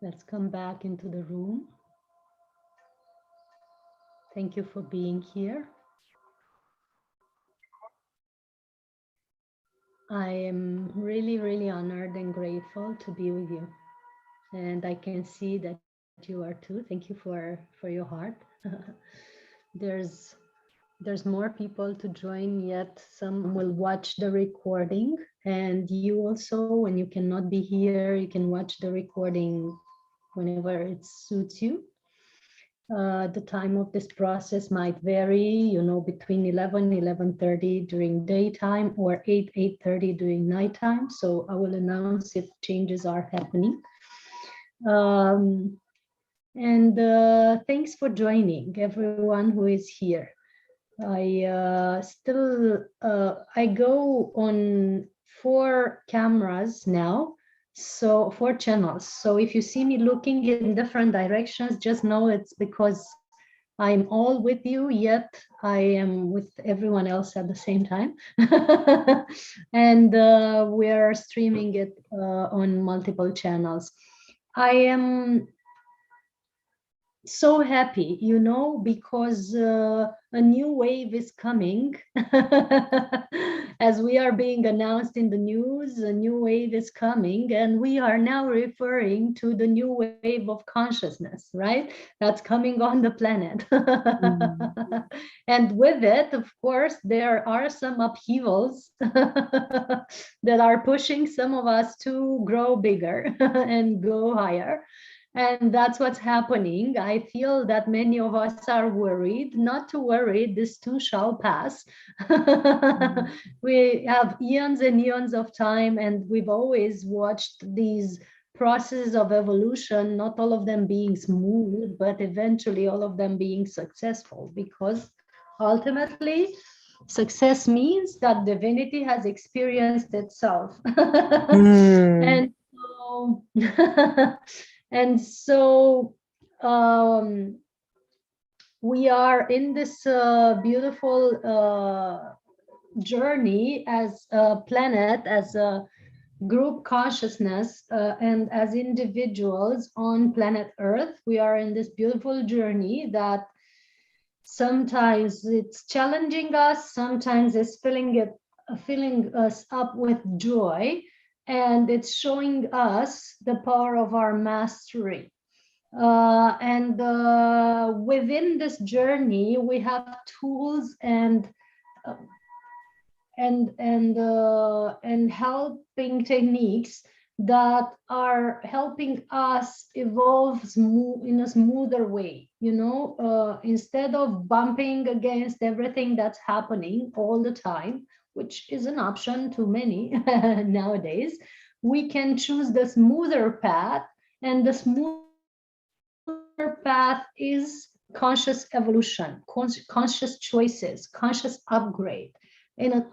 Let's come back into the room. Thank you for being here. I am really, really honored and grateful to be with you. And I can see that you are too. Thank you for your heart. There's more people to join, yet some will watch the recording. And you also, when you cannot be here, you can watch the recording whenever it suits you. The time of this process might vary, you know, between 11:30 during daytime or 8:30 during nighttime. So I will announce if changes are happening. And thanks for joining, everyone who is here. I go on 4 cameras now, so 4 channels. So if you see me looking in different directions, just know it's because I'm all with you, yet I am with everyone else at the same time. And we're streaming it on multiple channels. I am so happy, you know, because a new wave is coming. As we are being announced in the news, a new wave is coming, and we are now referring to the new wave of consciousness, right? That's coming on the planet. And with it, of course, there are some upheavals that are pushing some of us to grow bigger and go higher. And that's what's happening. I feel that many of us are worried. Not to worry, this too shall pass. We have eons and eons of time, and we've always watched these processes of evolution, not all of them being smooth, but eventually all of them being successful, because ultimately success means that divinity has experienced itself. And so and so we are in this beautiful journey as a planet, as a group consciousness, and as individuals on planet Earth. We are in this beautiful journey that sometimes it's challenging us, sometimes it's filling us up with joy, and it's showing us the power of our mastery. And within this journey, we have tools and helping techniques that are helping us evolve in a smoother way, you know, instead of bumping against everything that's happening all the time, which is an option to many nowadays. We can choose the smoother path, and the smoother path is conscious evolution, conscious choices, conscious upgrade. In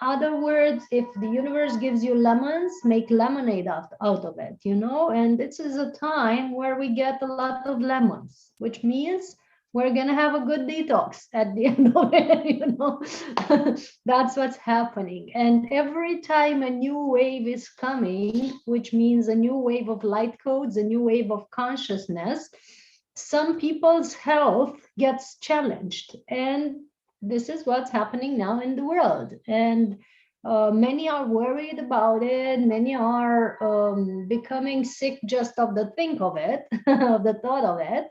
other words, if the universe gives you lemons, make lemonade out of it, you know. And this is a time where we get a lot of lemons, which means we're going to have a good detox at the end of it, you know. That's what's happening. And every time a new wave is coming, which means a new wave of light codes, a new wave of consciousness, some people's health gets challenged. And this is what's happening now in the world. And many are worried about it. Many are becoming sick just of the think of it, of the thought of it.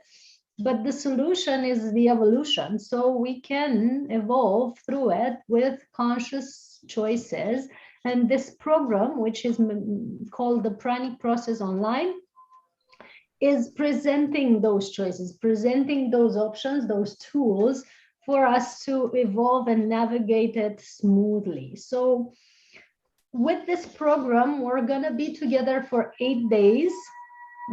But the solution is the evolution. So we can evolve through it with conscious choices. And this program, which is called the Pranic process online, is presenting those choices, presenting those options, those tools for us to evolve and navigate it smoothly. So with this program, we're going to be together for 8 days.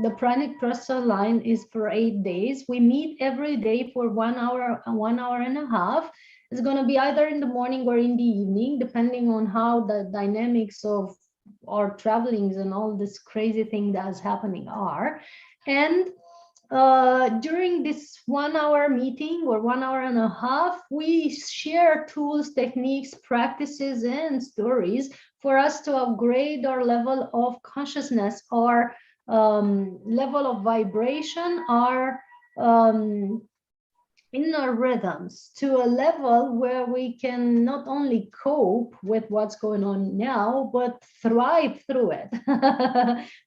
The Pranic process online is for 8 days. We meet every day for 1 hour, 1 hour and a half. It's going to be either in the morning or in the evening, depending on how the dynamics of our travelings and all this crazy thing that's happening are. And during this 1 hour meeting or 1 hour and a half, we share tools, techniques, practices, and stories for us to upgrade our level of consciousness, our level of vibration, our inner rhythms, to a level where we can not only cope with what's going on now, but thrive through it,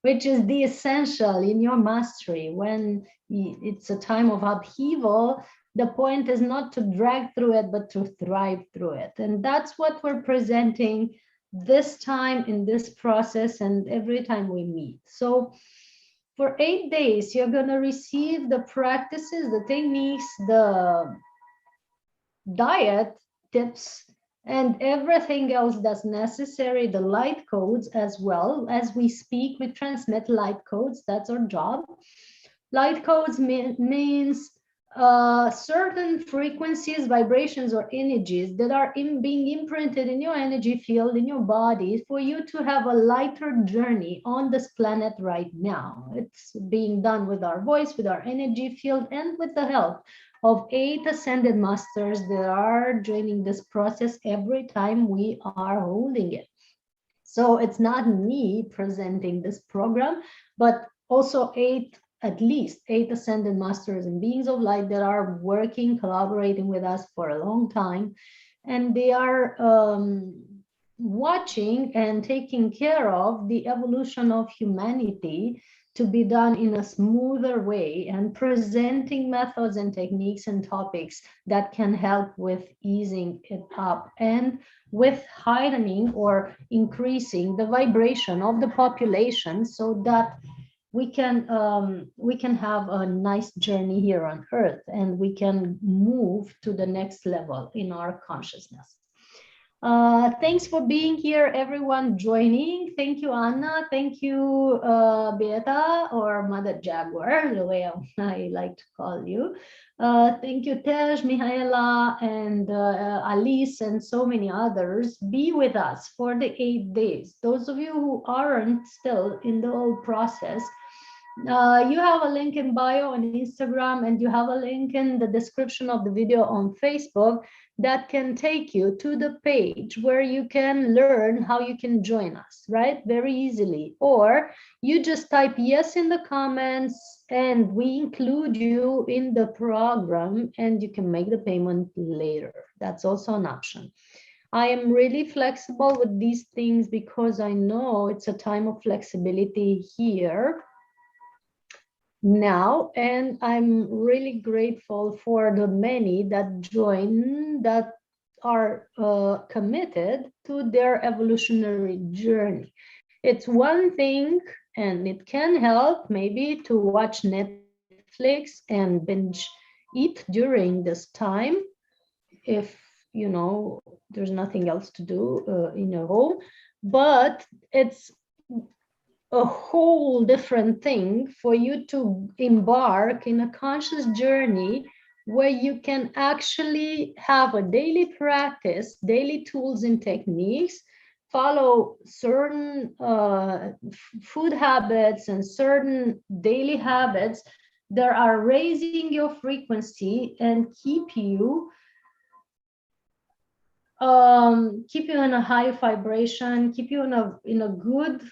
which is the essential in your mastery. When it's a time of upheaval, the point is not to drag through it, but to thrive through it. And that's what we're presenting this time in this process and every time we meet. So for 8 days, you're going to receive the practices, the techniques, the diet tips, and everything else that's necessary, the light codes as well. As we speak, we transmit light codes. That's our job. Light codes means certain frequencies, vibrations, or energies that are being imprinted in your energy field, in your body, for you to have a lighter journey on this planet right now. It's being done with our voice, with our energy field, and with the help of 8 ascended masters that are joining this process every time we are holding it. So it's not me presenting this program, but also at least 8 ascended masters and beings of light that are working, collaborating with us for a long time. And they are watching and taking care of the evolution of humanity to be done in a smoother way, and presenting methods and techniques and topics that can help with easing it up and with heightening or increasing the vibration of the population, so that we can have a nice journey here on Earth, and we can move to the next level in our consciousness. Thanks for being here, everyone joining. Thank you, Anna. Thank you, Beata, or Mother Jaguar, the way I like to call you. Thank you, Tej, Mihaela, and Alice, and so many others. Be with us for the 8 days. Those of you who aren't still in the whole process, you have a link in bio on Instagram, and you have a link in the description of the video on Facebook that can take you to the page where you can learn how you can join us, right? Very easily. Or you just type yes in the comments and we include you in the program, and you can make the payment later. That's also an option. I am really flexible with these things because I know it's a time of flexibility here now, and I'm really grateful for the many that join, that are committed to their evolutionary journey. It's one thing, and it can help maybe to watch Netflix and binge eat during this time, if you know there's nothing else to do in your home, but it's a whole different thing for you to embark in a conscious journey where you can actually have a daily practice, daily tools and techniques, follow certain food habits and certain daily habits that are raising your frequency and keep you in a high vibration, keep you in a good,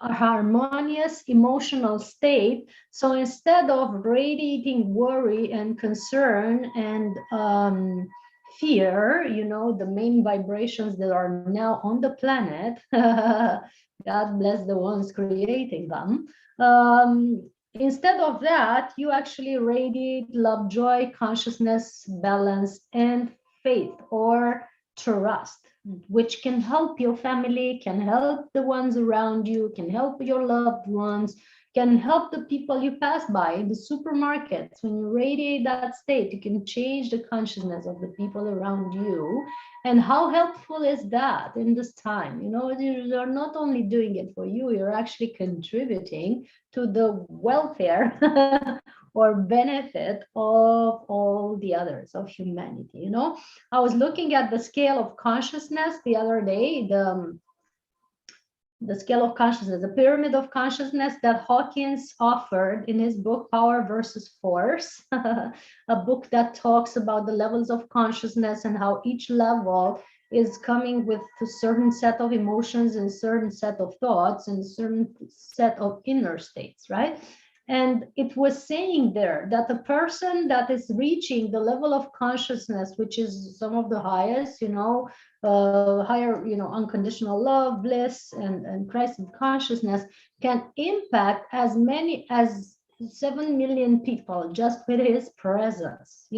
a harmonious emotional state. So instead of radiating worry and concern and fear, you know, the main vibrations that are now on the planet, God bless the ones creating them. Instead of that, you actually radiate love, joy, consciousness, balance, and faith or trust, which can help your family, can help the ones around you, can help your loved ones, can help the people you pass by in the supermarkets. When you radiate that state, you can change the consciousness of the people around you. And how helpful is that in this time? You know, you're not only doing it for you, you're actually contributing to the welfare or benefit of all the others, of humanity. You know, I was looking at the scale of consciousness the other day, the scale of consciousness, the pyramid of consciousness that Hawkins offered in his book, Power versus Force, a book that talks about the levels of consciousness and how each level is coming with a certain set of emotions and a certain set of thoughts and a certain set of inner states, right? And it was saying there that the person that is reaching the level of consciousness, which is some of the highest, higher, unconditional love, bliss, and Christ consciousness, can impact as many as 7 million people just with his presence,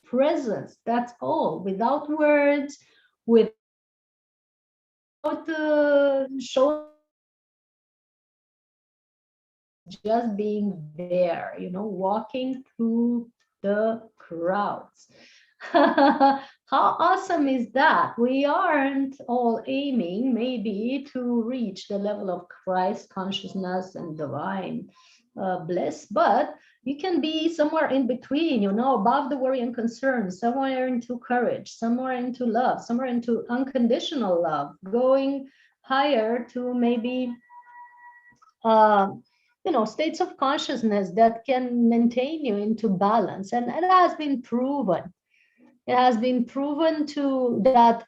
presence. That's all, without words, without showing, just being there, walking through the crowds. How awesome is that? We aren't all aiming maybe to reach the level of Christ consciousness and divine bliss, but you can be somewhere in between, above the worry and concern, somewhere into courage, somewhere into love, somewhere into unconditional love, going higher to maybe states of consciousness that can maintain you into balance. And it has been proven. It has been proven to that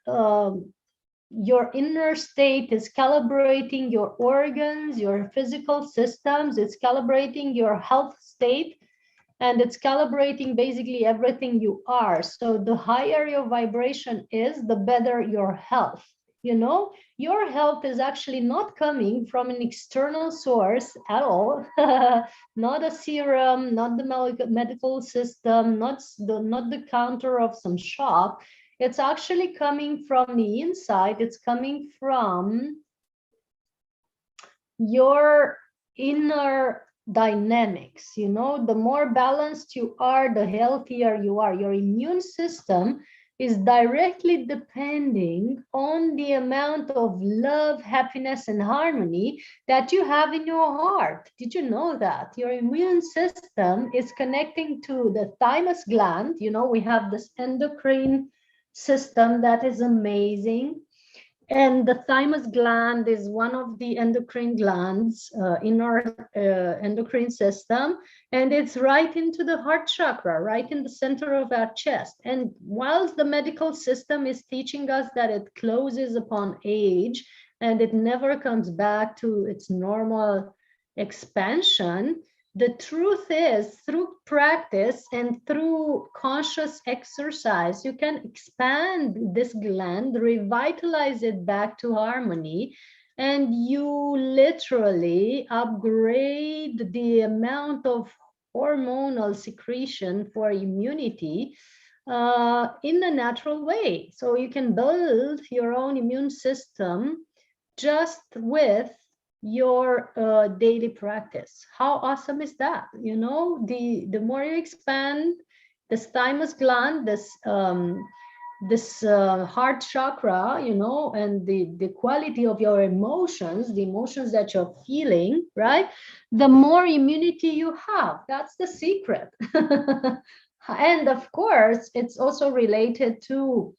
your inner state is calibrating your organs, your physical systems, it's calibrating your health state, and it's calibrating basically everything you are. So the higher your vibration is, the better your health. Your health is actually not coming from an external source at all. Not a serum, not the medical system, not the counter of some shop. It's actually coming from the inside. It's coming from your inner dynamics. The more balanced you are, the healthier you are. Your immune system is directly depending on the amount of love, happiness, and harmony that you have in your heart. Did you know that? Your immune system is connecting to the thymus gland. We have this endocrine system that is amazing. And the thymus gland is one of the endocrine glands in our endocrine system. And it's right into the heart chakra, right in the center of our chest. And whilst the medical system is teaching us that it closes upon age and it never comes back to its normal expansion, the truth is, through practice and through conscious exercise, you can expand this gland, revitalize it back to harmony, and you literally upgrade the amount of hormonal secretion for immunity in a natural way. So you can build your own immune system just with your daily practice. How awesome is that? The more you expand this thymus gland, this heart chakra, and the quality of your emotions, the emotions that you're feeling, right? The more immunity you have. That's the secret. And of course, it's also related to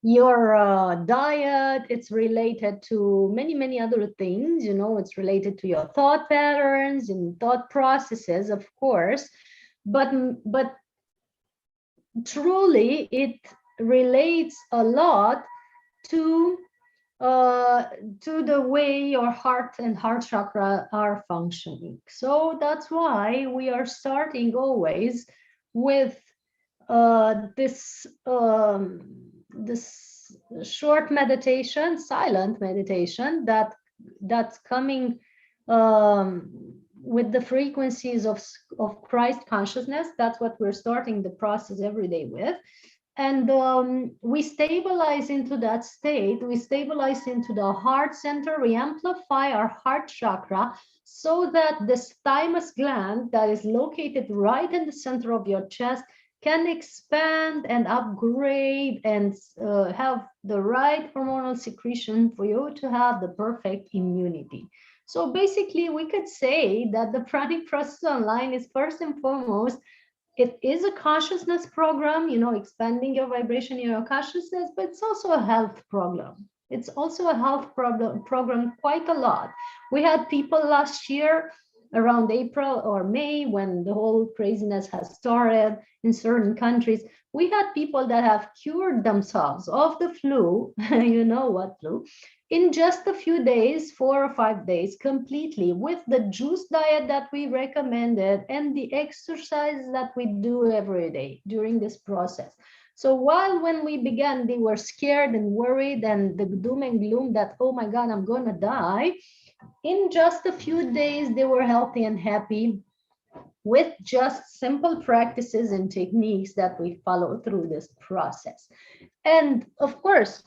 your diet. It's related to many other things. It's related to your thought patterns and thought processes, of course, but truly it relates a lot to the way your heart and heart chakra are functioning. So that's why we are starting always with this short meditation, silent meditation that's coming with the frequencies of Christ consciousness. That's what we're starting the process every day with. And we stabilize into that state. We stabilize into the heart center. We amplify our heart chakra so that this thymus gland that is located right in the center of your chest can expand and upgrade and have the right hormonal secretion for you to have the perfect immunity. So basically, we could say that the Pranic process online is first and foremost, it is a consciousness program, expanding your vibration, your consciousness, but it's also a health program. It's also a health program quite a lot. We had people last year around April or May, when the whole craziness has started in certain countries, we had people that have cured themselves of the flu, you know what flu, in just a few days, 4 or 5 days, completely, with the juice diet that we recommended and the exercise that we do every day during this process. So while when we began, they were scared and worried and the doom and gloom that, oh my God, I'm gonna die, in just a few days, they were healthy and happy with just simple practices and techniques that we follow through this process. And of course,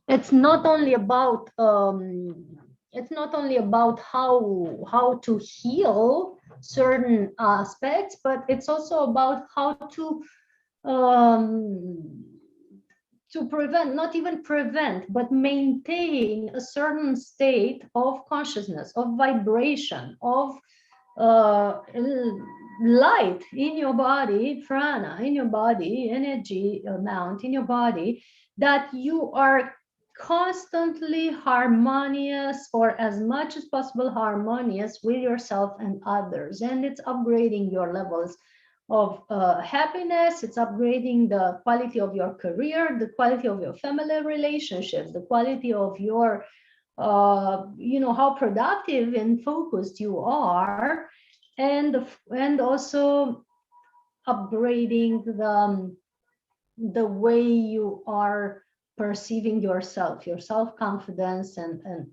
it's not only about how to heal certain aspects, but it's also about how to prevent, not even prevent, but maintain a certain state of consciousness, of vibration, of light in your body, prana in your body, energy amount in your body, that you are constantly harmonious, or as much as possible harmonious with yourself and others. And it's upgrading your levels of happiness, it's upgrading the quality of your career, the quality of your family relationships, the quality of your how productive and focused you are, and also upgrading the way you are perceiving yourself, your self-confidence, and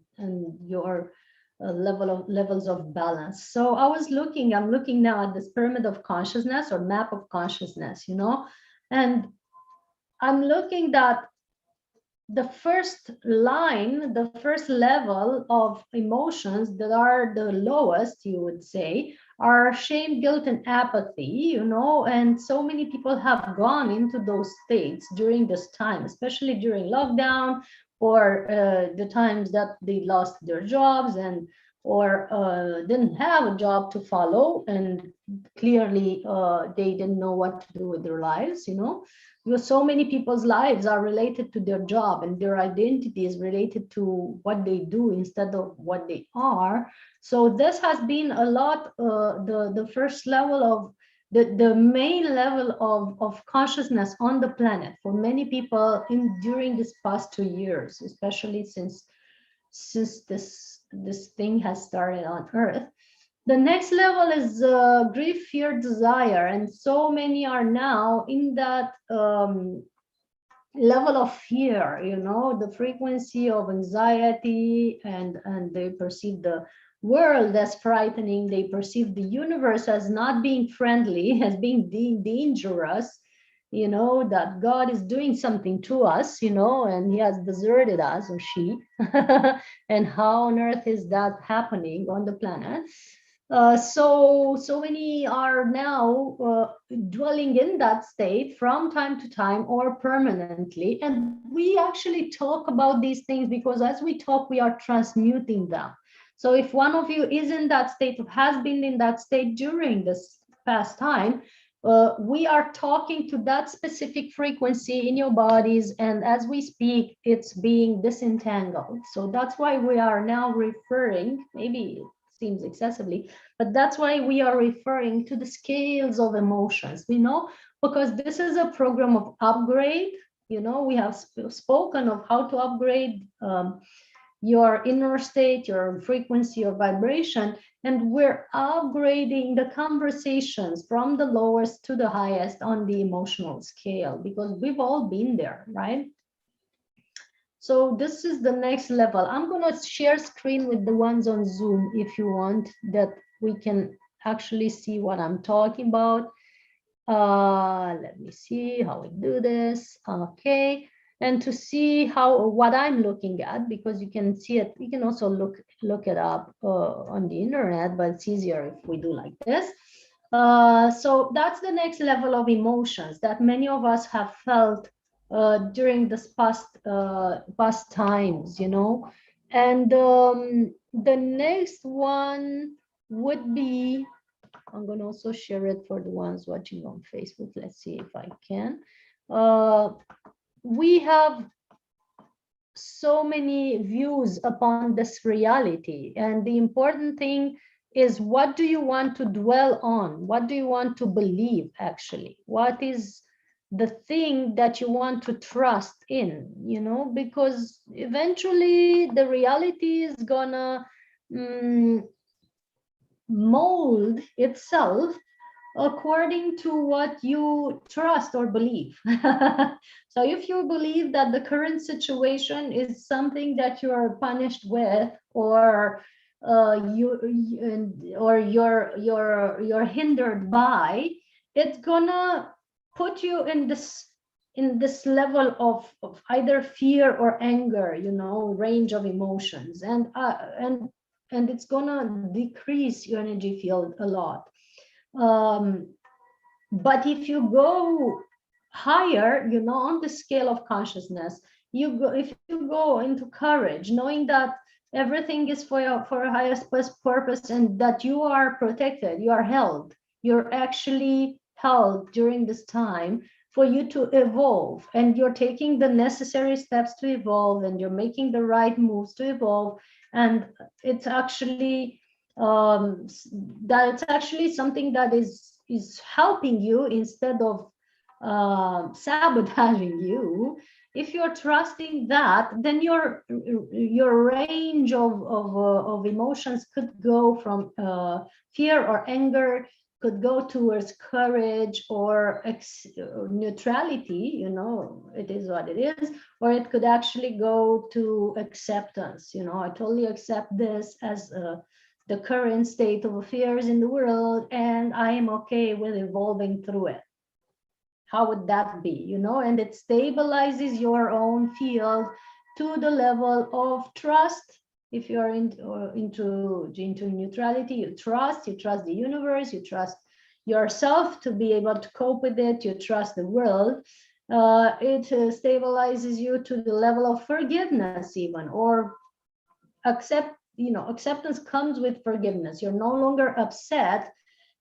your levels of balance. So I'm looking now at this pyramid of consciousness, or map of consciousness, and I'm looking that the first line, the first level of emotions that are the lowest, you would say, are shame, guilt, and apathy, and so many people have gone into those states during this time, especially during lockdown, or the times that they lost their jobs or didn't have a job to follow, and clearly they didn't know what to do with their lives, because so many people's lives are related to their job, and their identity is related to what they do instead of what they are. So this has been a lot, the first level of the main level of consciousness on the planet for many people during this past 2 years, especially since this thing has started on Earth. The next level is grief, fear, desire, and so many are now in that level of fear, the frequency of anxiety, and they perceive the world as frightening. They perceive the universe as not being friendly, as being dangerous, that God is doing something to us, and he has deserted us, or she. And how on earth is that happening on the planet? So many are now dwelling in that state from time to time or permanently. And we actually talk about these things because as we talk, we are transmuting them. So if one of you is in that state, or has been in that state during this past time, we are talking to that specific frequency in your bodies. And as we speak, it's being disentangled. So that's why we are now referring, maybe seems excessively, but that's why we are referring to the scales of emotions, because this is a program of upgrade. We have spoken of how to upgrade your inner state, your frequency, your vibration, and we're upgrading the conversations from the lowest to the highest on the emotional scale, because we've all been there, right? So this is the next level. I'm going to share screen with the ones on Zoom if you want, that we can actually see what I'm talking about. Let me see how we do this. Okay. And to see what I'm looking at, because you can see it, you can also look it up on the internet, but it's easier if we do like this. So that's the next level of emotions that many of us have felt during this past times, and the next one would be, I'm going to also share it for the ones watching on Facebook. Let's see if I can. We have so many views upon this reality, and the important thing is, what do you want to dwell on? What do you want to believe actually? What is the thing that you want to trust in, because eventually the reality is gonna mm, mold itself according to what you trust or believe. So if you believe that the current situation is something that you are punished with, or you're hindered by, it's gonna put you in this level of either fear or anger, range of emotions, and it's gonna decrease your energy field a lot. But if you go higher, on the scale of consciousness, if you go into courage, knowing that everything is for a highest purpose, and that you are protected, you are held, you're actually held during this time for you to evolve, and you're taking the necessary steps to evolve, and you're making the right moves to evolve, and it's actually something that is helping you instead of sabotaging you. If you're trusting that, then your range of emotions could go from fear or anger, could go towards courage or neutrality, it is what it is, or it could actually go to acceptance. I totally accept this as the current state of affairs in the world, and I am okay with evolving through it. How would that be? And it stabilizes your own field to the level of trust. If you're into neutrality, you trust the universe, you trust yourself to be able to cope with it, you trust the world. It stabilizes you to the level of forgiveness even, or acceptance comes with forgiveness. You're no longer upset,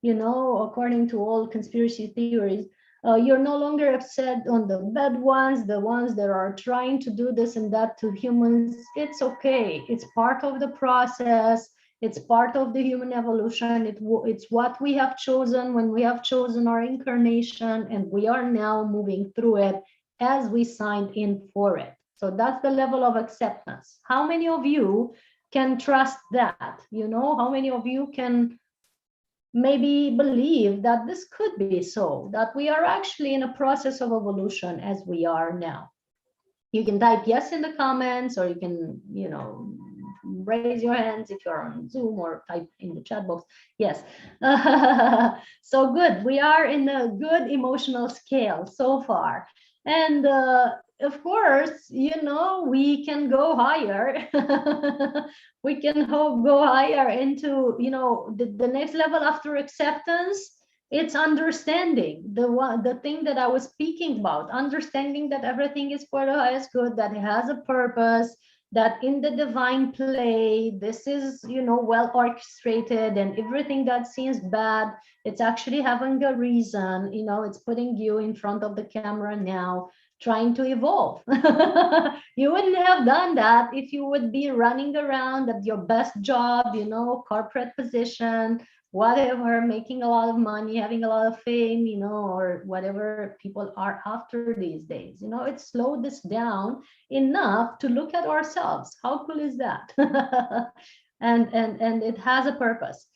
according to all conspiracy theories. You're no longer upset on the bad ones, the ones that are trying to do this and that to humans. It's okay. It's part of the process. It's part of the human evolution. It's what we have chosen when we have chosen our incarnation, and we are now moving through it as we signed in for it. So that's the level of acceptance. How many of you can trust that? How many of you can maybe believe that this could be so, that we are actually in a process of evolution as we are now? You can type yes in the comments, or you can, raise your hands if you're on Zoom, or type in the chat box. Yes. So good. We are in a good emotional scale so far. And of course, we can go higher. We can go higher into, the next level after acceptance. It's understanding the thing that I was speaking about, understanding that everything is for the highest good, that it has a purpose, that in the divine play, this is, well orchestrated, and everything that seems bad, it's actually having a reason. It's putting you in front of the camera now, trying to evolve. You wouldn't have done that if you would be running around at your best job, corporate position, whatever, making a lot of money, having a lot of fame, or whatever people are after these days. It slowed us down enough to look at ourselves. How cool is that? and it has a purpose.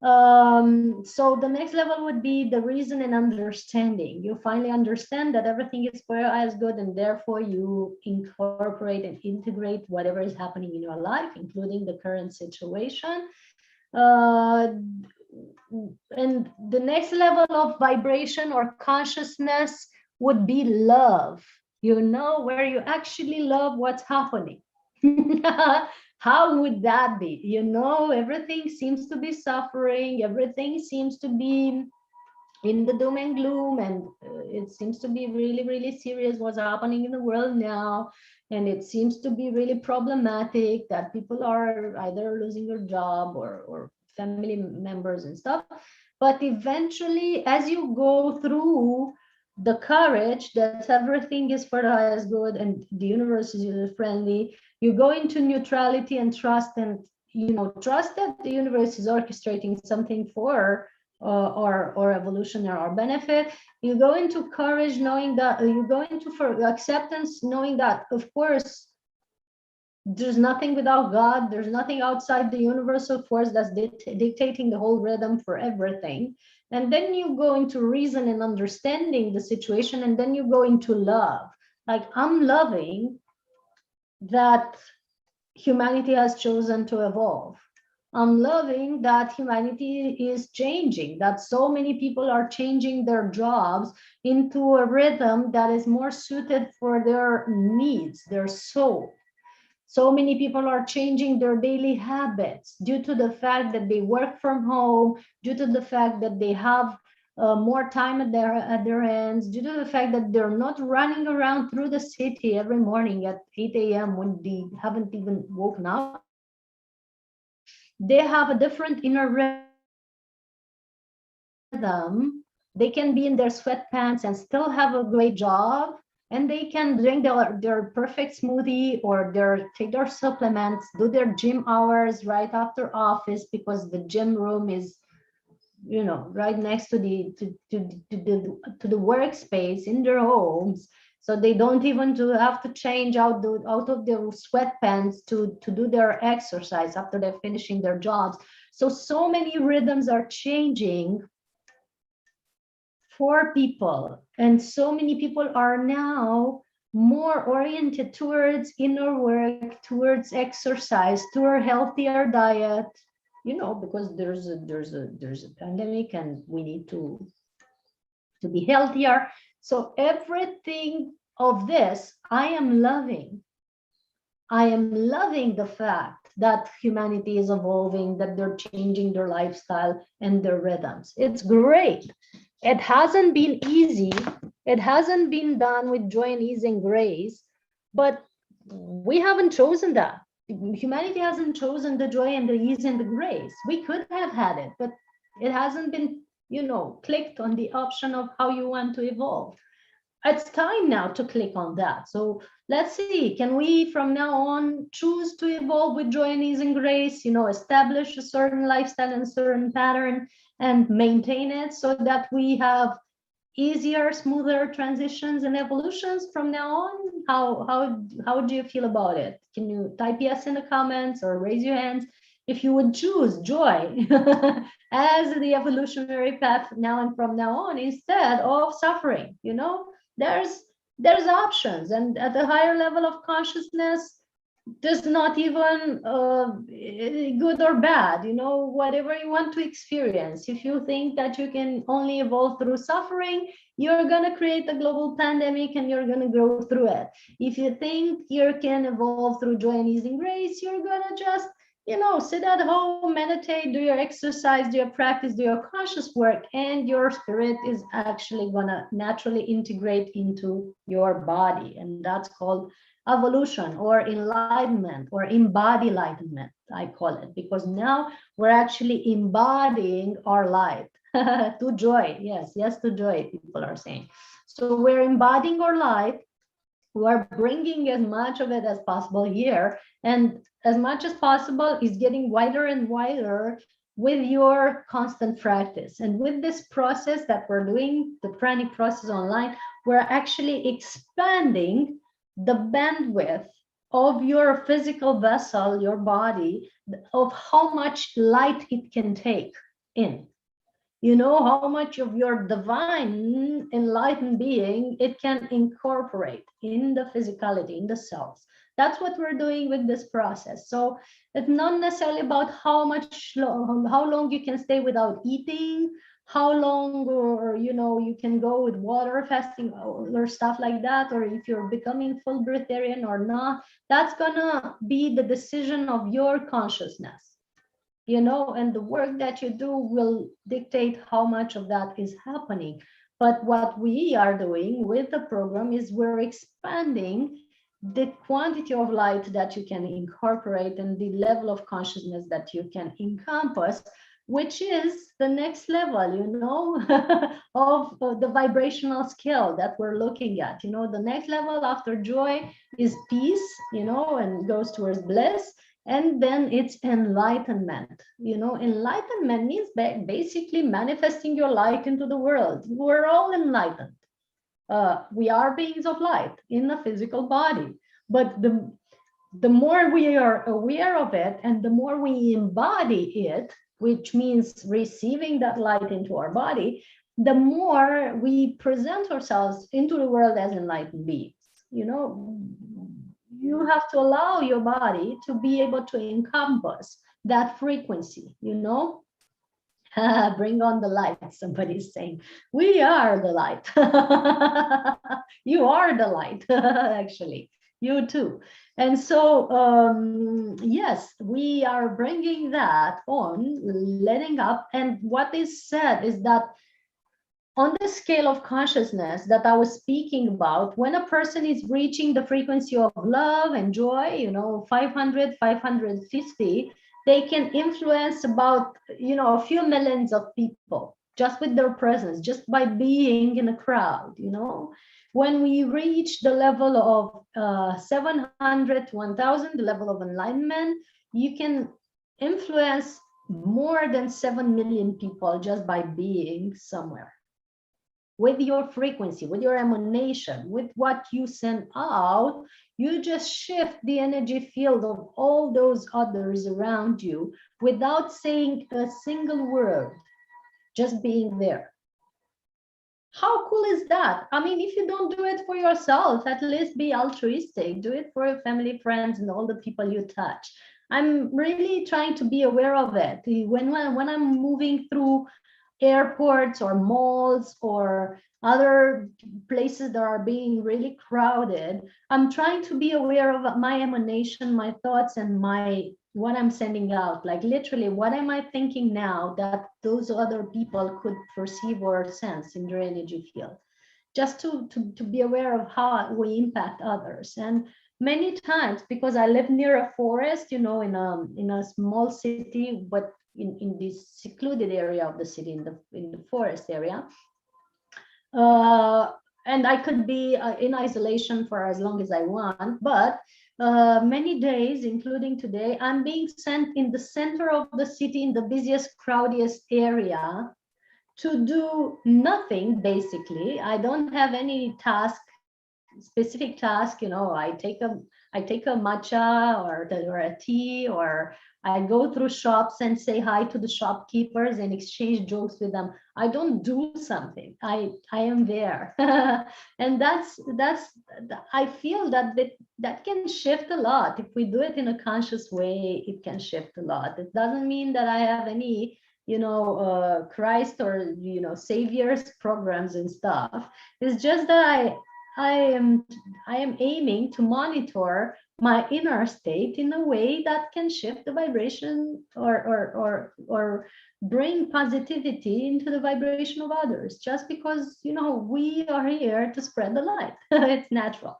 So the next level would be the reason and understanding. You finally understand that everything is for your highest good, and therefore you incorporate and integrate whatever is happening in your life, including the current situation. And the next level of vibration or consciousness would be love, where you actually love what's happening. How would that be? Everything seems to be suffering, everything seems to be in the doom and gloom, and it seems to be really, really serious what's happening in the world now. And it seems to be really problematic that people are either losing their job or family members and stuff. But eventually, as you go through the courage that everything is for the highest good and the universe is user friendly. You go into neutrality and trust, and trust that the universe is orchestrating something for or evolution or our benefit. You go into courage knowing that you go into for acceptance knowing that of course there's nothing without God, there's nothing outside the universal force that's dictating the whole rhythm for everything. And then you go into reason and understanding the situation, and then you go into love. Like, I'm loving that humanity has chosen to evolve. I'm loving that humanity is changing, that so many people are changing their jobs into a rhythm that is more suited for their needs, their soul. So many people are changing their daily habits due to the fact that they work from home, due to the fact that they have more time at their hands, due to the fact that they're not running around through the city every morning at 8 a.m. when they haven't even woken up. They have a different inner rhythm. They can be in their sweatpants and still have a great job, and they can drink their perfect smoothie or take their supplements, do their gym hours right after office because the gym room is right next to the workspace in their homes, so they don't even have to change out of their sweatpants to do their exercise after they're finishing their jobs. So many rhythms are changing for people, and so many people are now more oriented towards inner work, towards exercise, to a healthier diet, because there's a pandemic and we need to be healthier. So everything of this I am loving. I am loving the fact that humanity is evolving, that they're changing their lifestyle and their rhythms. It's great. It hasn't been easy. It hasn't been done with joy and ease and grace, but we haven't chosen that. Humanity hasn't chosen the joy and the ease and the grace. We could have had it, but it hasn't been, clicked on the option of how you want to evolve. It's time now to click on that. So let's see, can we from now on choose to evolve with joy and ease and grace, establish a certain lifestyle and certain pattern and maintain it so that we have easier, smoother transitions and evolutions from now on? How do you feel about it? Can you type yes in the comments or raise your hands if you would choose joy as the evolutionary path now and from now on instead of suffering? There's options, and at a higher level of consciousness, there's not even good or bad, whatever you want to experience. If you think that you can only evolve through suffering, you're going to create a global pandemic and you're going to go through it. If you think you can evolve through joy and ease and grace, you're going to just sit at home, meditate, do your exercise, do your practice, do your conscious work, and your spirit is actually going to naturally integrate into your body. And that's called evolution or enlightenment or embodied enlightenment, I call it, because now we're actually embodying our light to joy. Yes, to joy, people are saying. So we're embodying our light. We're bringing as much of it as possible here, and as much as possible is getting wider and wider with your constant practice. And with this process that we're doing, the Pranic process online, we're actually expanding the bandwidth of your physical vessel, your body, of how much light it can take in. How much of your divine enlightened being it can incorporate in the physicality, in the cells. That's what we're doing with this process. So it's not necessarily about how long you can stay without eating, how long, or you can go with water fasting or stuff like that, or if you're becoming full breatharian or not. That's gonna be the decision of your consciousness. And the work that you do will dictate how much of that is happening. But what we are doing with the program is we're expanding the quantity of light that you can incorporate and the level of consciousness that you can encompass which is the next level, you know, of the vibrational scale that we're looking at. You know, the next level after joy is peace, you know, and goes towards bliss. And then it's enlightenment. You know, enlightenment means basically manifesting your light into the world. We're all enlightened. We are beings of light in a physical body. But the more we are aware of it and the more we embody it, which means receiving that light into our body, the more we present ourselves into the world as enlightened beings. You know, you have to allow your body to be able to encompass that frequency, you know. Bring on the light, somebody's saying. We are the light. You are the light, actually. You too. And so, yes, we are bringing that on, letting up. And what is said is that on the scale of consciousness that I was speaking about, when a person is reaching the frequency of love and joy, you know, 500, 550, they can influence about, you know, a few millions of people just with their presence, just by being in a crowd, you know. When we reach the level of 700 to 1000, the level of enlightenment, you can influence more than 7 million people just by being somewhere. With your frequency, with your emanation, with what you send out, you just shift the energy field of all those others around you without saying a single word, just being there. How cool is that? I mean, if you don't do it for yourself, at least be altruistic. Do it for your family, friends, and all the people you touch. I'm really trying to be aware of it. When I'm moving through airports or malls or other places that are being really crowded, I'm trying to be aware of my emanation, my thoughts, and what I'm sending out. Like literally, what am I thinking now that those other people could perceive or sense in their energy field? Just to be aware of how we impact others. And many times, because I live near a forest, you know, in a small city, but in this secluded area of the city, in the forest area, and I could be in isolation for as long as I want, but many days, including today, I'm being sent in the center of the city, in the busiest, crowdiest area, to do nothing. Basically, I don't have any specific task. You know, I take a matcha or a tea, or I go through shops and say hi to the shopkeepers and exchange jokes with them. I don't do something. I am there. And that's I feel that can shift a lot. If we do it in a conscious way, it can shift a lot. It doesn't mean that I have any, you know, Christ or, you know, saviors programs and stuff. It's just that I am aiming to monitor my inner state in a way that can shift the vibration or bring positivity into the vibration of others, just because, you know, we are here to spread the light. It's natural.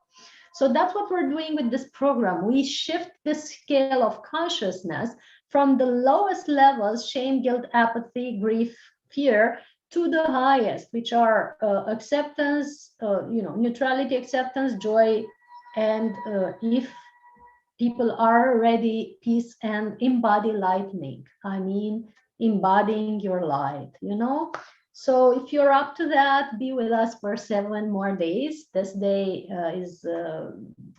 So that's what we're doing with this program. We shift the scale of consciousness from the lowest levels, shame, guilt, apathy, grief, fear, to the highest, which are acceptance, you know, neutrality, acceptance, joy, and if people are ready, peace, and embody lightning. I mean, embodying your light, you know. So if you're up to that, be with us for 7 more days. This day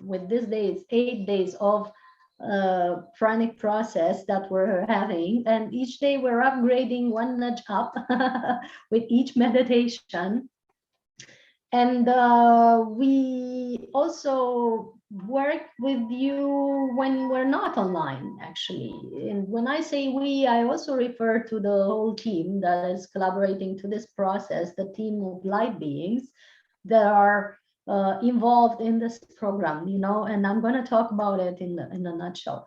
with this day, it's 8 days of pranic process that we're having, and each day we're upgrading one nudge up with each meditation. And we also work with you when we're not online, actually. And when I say we, I also refer to the whole team that is collaborating to this process, the team of light beings that are involved in this program, you know. And I'm going to talk about it in a nutshell,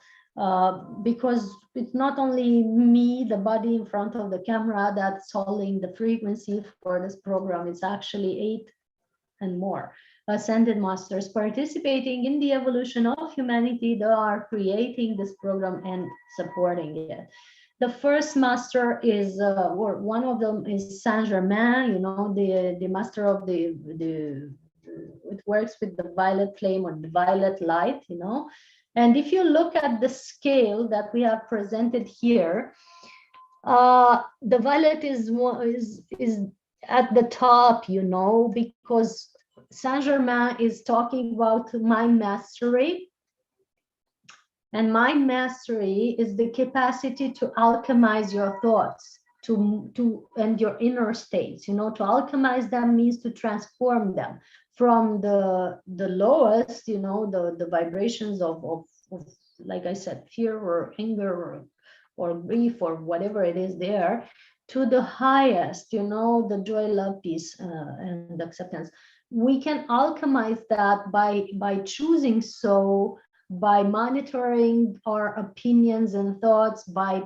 because it's not only me, the body in front of the camera, that's holding the frequency for this program. It's actually 8 and more ascended masters participating in the evolution of humanity that are creating this program and supporting it. The first master is, or one of them is Saint Germain, you know, the master of it works with the violet flame or the violet light, you know. And if you look at the scale that we have presented here, the violet is at the top, you know, because Saint Germain is talking about my mastery. And my mastery is the capacity to alchemize your thoughts, and your inner states. You know, to alchemize them means to transform them from the lowest, you know, the vibrations of like I said, fear or anger or grief or whatever it is there, to the highest, you know, the joy, love, peace, and acceptance. We can alchemize that by choosing so, by monitoring our opinions and thoughts, by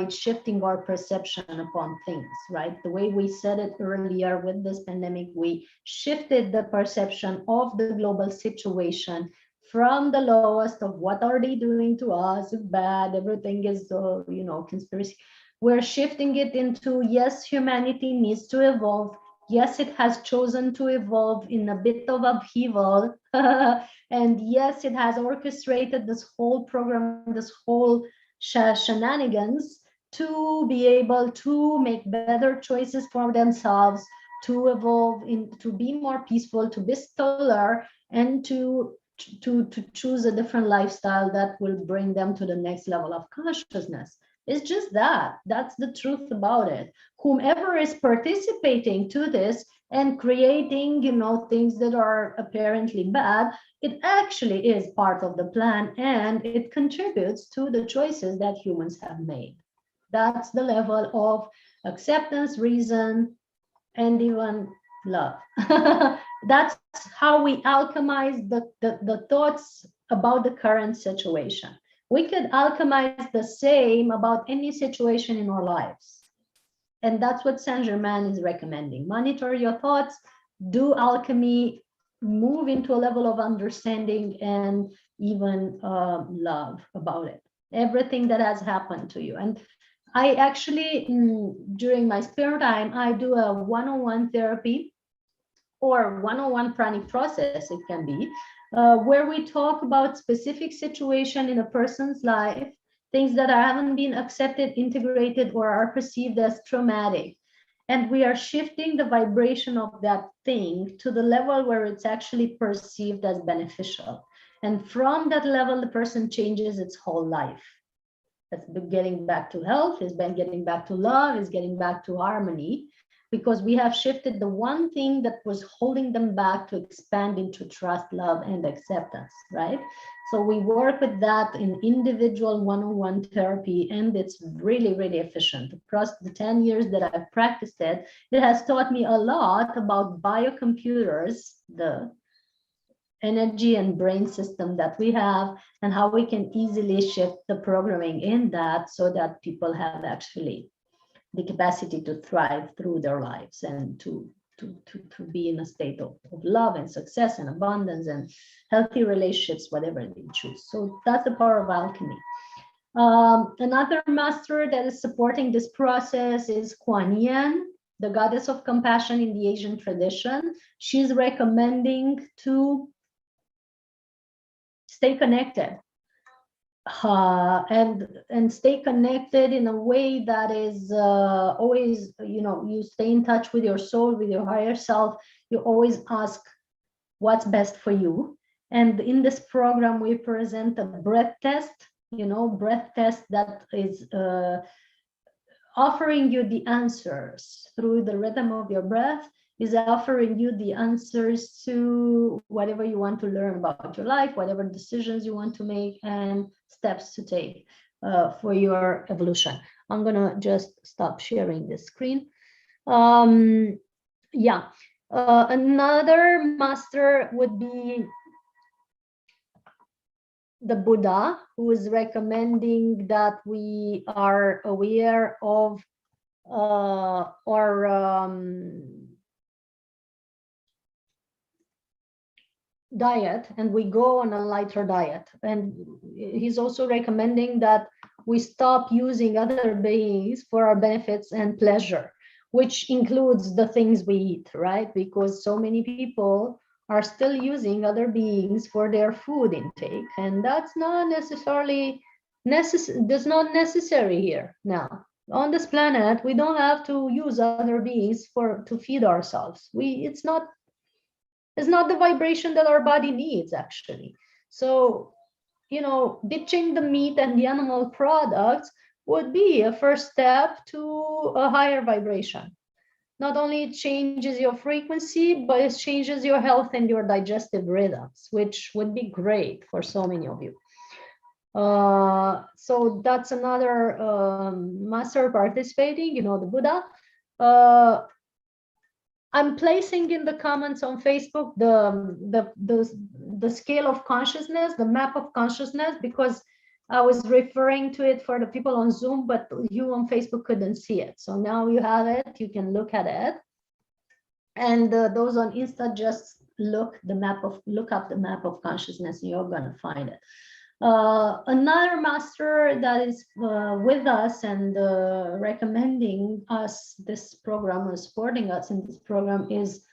shifting our perception upon things, right? The way we said it earlier with this pandemic, we shifted the perception of the global situation from the lowest of what are they doing to us, it's bad, everything is, you know, conspiracy. We're shifting it into, yes, humanity needs to evolve. Yes, it has chosen to evolve in a bit of upheaval. And yes, it has orchestrated this whole program, this whole shenanigans to be able to make better choices for themselves, to evolve, to be more peaceful, to be stiller, and to choose a different lifestyle that will bring them to the next level of consciousness. It's just that. That's the truth about it. Whomever is participating to this and creating, you know, things that are apparently bad, it actually is part of the plan, and it contributes to the choices that humans have made. That's the level of acceptance, reason, and even love. That's how we alchemize the thoughts about the current situation. We could alchemize the same about any situation in our lives. And that's what Saint Germain is recommending. Monitor your thoughts, do alchemy, move into a level of understanding and even love about it. Everything that has happened to you. And I actually, during my spare time, I do a one-on-one therapy or one-on-one pranic process, it can be, where we talk about specific situation in a person's life, things that haven't been accepted, integrated, or are perceived as traumatic. And we are shifting the vibration of that thing to the level where it's actually perceived as beneficial. And from that level, the person changes its whole life. It's getting back to health, it's been getting back to love, it's getting back to harmony, because we have shifted the one thing that was holding them back to expand into trust, love, and acceptance, right? So we work with that in individual one-on-one therapy, and it's really, really efficient. Across the 10 years that I've practiced it, it has taught me a lot about biocomputers, the energy and brain system that we have, and how we can easily shift the programming in that so that people have actually the capacity to thrive through their lives and to be in a state of love and success and abundance and healthy relationships, whatever they choose. So that's the power of alchemy. Another master that is supporting this process is Quan Yin, the goddess of compassion in the Asian tradition. She's recommending to stay connected. And stay connected in a way that is always, you know, you stay in touch with your soul, with your higher self. You always ask what's best for you. And in this program, we present a breath test, you know, breath test that is offering you the answers through the rhythm of your breath, is offering you the answers to whatever you want to learn about your life, whatever decisions you want to make, and steps to take for your evolution. I'm gonna just stop sharing this screen. Yeah, another master would be the Buddha, who is recommending that we are aware of our diet and we go on a lighter diet. And he's also recommending that we stop using other beings for our benefits and pleasure, which includes the things we eat, right? Because so many people are still using other beings for their food intake, and that's not necessarily does not necessary here. Now, on this planet, we don't have to use other beings for to feed ourselves. It's not the vibration that our body needs, actually. So, you know, ditching the meat and the animal products would be a first step to a higher vibration. Not only it changes your frequency, but it changes your health and your digestive rhythms, which would be great for so many of you. So that's another master participating, you know, the Buddha. I'm placing in the comments on Facebook the scale of consciousness, the map of consciousness, because I was referring to it for the people on Zoom, but you on Facebook couldn't see it. So now you have it, you can look at it. And those on Insta, just look up the map of consciousness, and you're gonna find it. Another master that is with us and recommending us this program or supporting us in this program is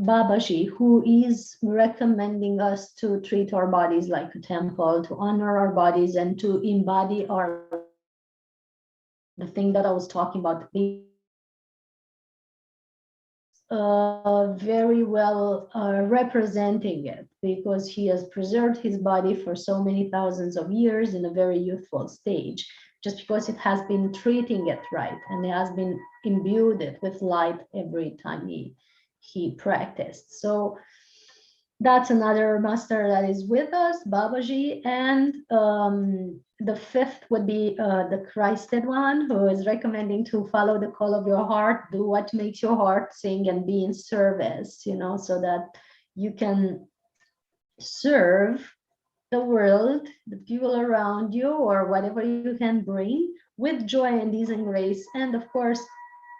Babaji, who is recommending us to treat our bodies like a temple, to honor our bodies and to embody the thing that I was talking about, very well representing it, because he has preserved his body for so many thousands of years in a very youthful stage, just because it has been treating it right and it has been imbued it with light every time he practiced. So that's another master that is with us, Babaji. And the fifth would be the Christed one, who is recommending to follow the call of your heart, do what makes your heart sing, and be in service, you know, so that you can serve the world, the people around you, or whatever you can bring with joy and ease and grace, and of course,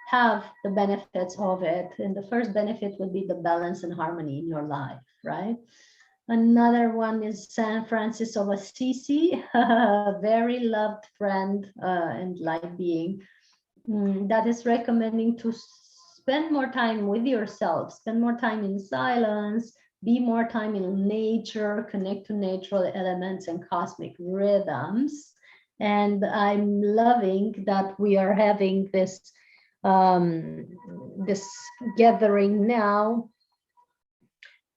have the benefits of it. And the first benefit would be the balance and harmony in your life, right? Another one is Saint Francisc of Assisi, a very loved friend and light being that is recommending to spend more time with yourself, spend more time in silence, be more time in nature, connect to natural elements and cosmic rhythms. And I'm loving that we are having this this gathering now,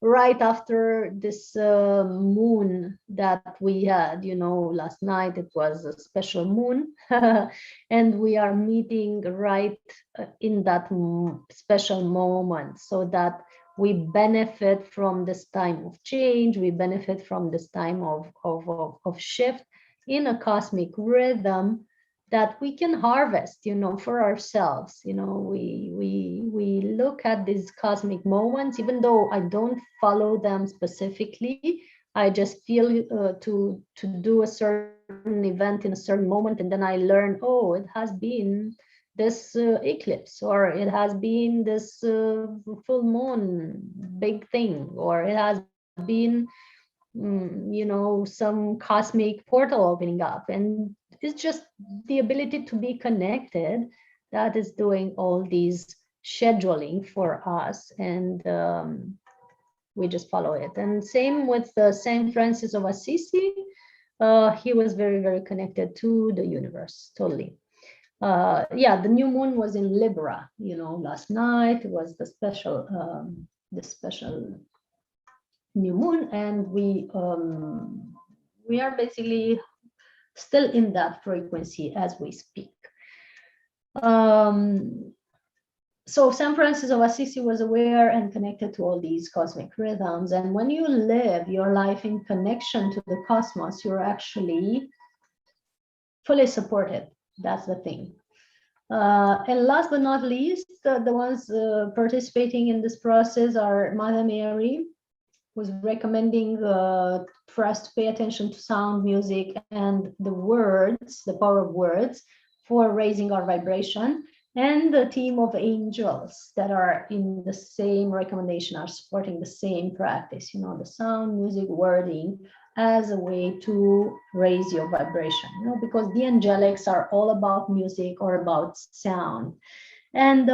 right after this moon that we had, you know, last night. It was a special moon and we are meeting right in that special moment, so that we benefit from this time of change, we benefit from this time of shift in a cosmic rhythm that we can harvest, you know, for ourselves. You know, we look at these cosmic moments, even though I don't follow them specifically. I just feel to do a certain event in a certain moment, and then I learn, oh, it has been this eclipse, or it has been this full moon big thing, or it has been you know, some cosmic portal opening up. And it's just the ability to be connected that is doing all these scheduling for us, and we just follow it. And same with Saint Francis of Assisi. He was very, very connected to the universe, totally. Yeah, the new moon was in Libra, you know, last night. It was the special new moon, and we are basically still in that frequency as we speak. So San Francis of Assisi was aware and connected to all these cosmic rhythms. And when you live your life in connection to the cosmos, you're actually fully supported. That's the thing. And last but not least, the ones participating in this process are Mother Mary, was recommending for us to pay attention to sound, music, and the words, the power of words, for raising our vibration. And the team of angels that are in the same recommendation are supporting the same practice, you know, the sound, music, wording as a way to raise your vibration, you know, because the angelics are all about music or about sound. And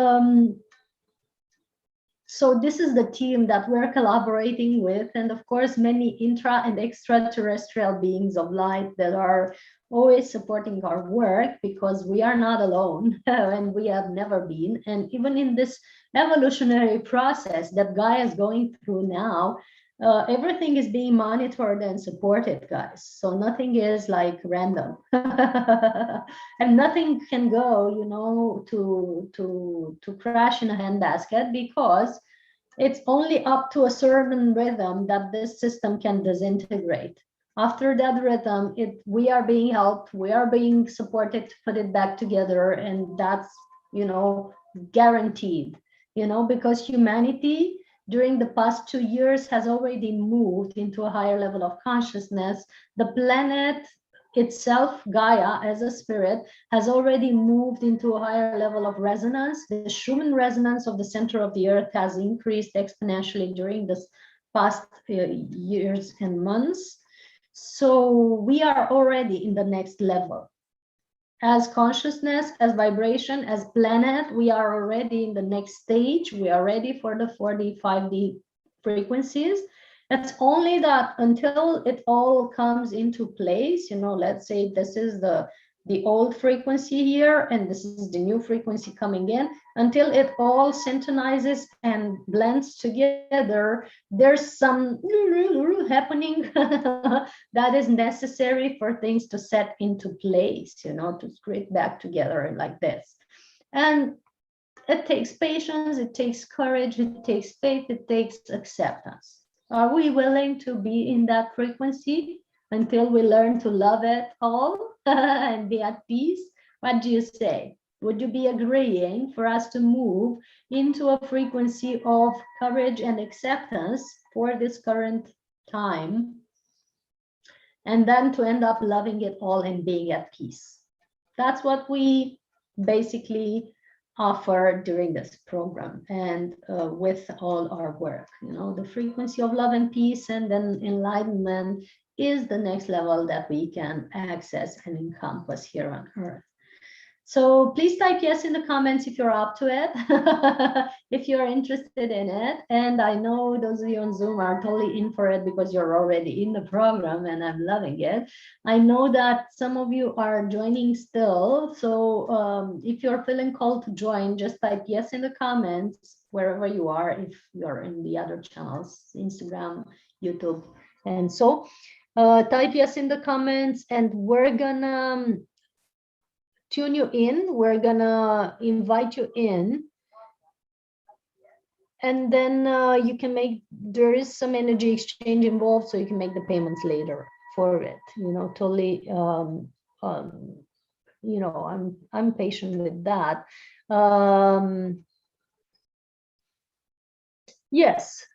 so this is the team that we're collaborating with, and of course many intra and extraterrestrial beings of light that are always supporting our work, because we are not alone and we have never been. And even in this evolutionary process that Gaia is going through now, everything is being monitored and supported, guys. So nothing is like random, and nothing can go, you know, to crash in a handbasket, because it's only up to a certain rhythm that this system can disintegrate. After that rhythm, we are being helped, we are being supported to put it back together, and that's, you know, guaranteed, you know, because humanity during the past 2 years has already moved into a higher level of consciousness. The planet itself, Gaia as a spirit, has already moved into a higher level of resonance. The Schumann resonance of the center of the earth has increased exponentially during this past years and months. So we are already in the next level. As consciousness, as vibration, as planet, we are already in the next stage. We are ready for the 45D frequencies. It's only that until it all comes into place, you know, let's say this is the old frequency here, and this is the new frequency coming in, until it all syntonizes and blends together, there's some happening that is necessary for things to set into place, you know, to scrape back together like this. And it takes patience, it takes courage, it takes faith, it takes acceptance. Are we willing to be in that frequency until we learn to love it all and be at peace? What do you say? Would you be agreeing for us to move into a frequency of courage and acceptance for this current time, and then to end up loving it all and being at peace? That's what we basically offer during this program, and with all our work, you know, the frequency of love and peace, and then enlightenment is the next level that we can access and encompass here on earth. So please type yes in the comments if you're up to it, if you're interested in it. And I know those of you on Zoom are totally in for it because you're already in the program and I'm loving it. I know that some of you are joining still. So if you're feeling called to join, just type yes in the comments wherever you are, if you're in the other channels, Instagram, YouTube. And so type yes in the comments, and we're gonna tune you in. We're gonna invite you in, and then you can make, there is some energy exchange involved, so you can make the payments later for it, you know, totally. You know, I'm patient with that. Yes,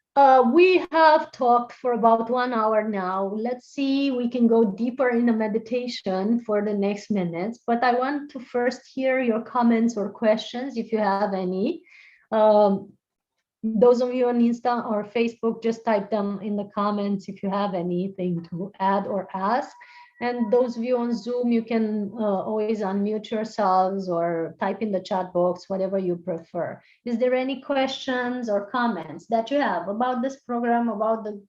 we have talked for about 1 hour now. Let's see, we can go deeper in the meditation for the next minutes, but I want to first hear your comments or questions if you have any. Those of you on Insta or Facebook, just type them in the comments if you have anything to add or ask. And those of you on Zoom, you can always unmute yourselves or type in the chat box, whatever you prefer. Is there any questions or comments that you have about this program, about the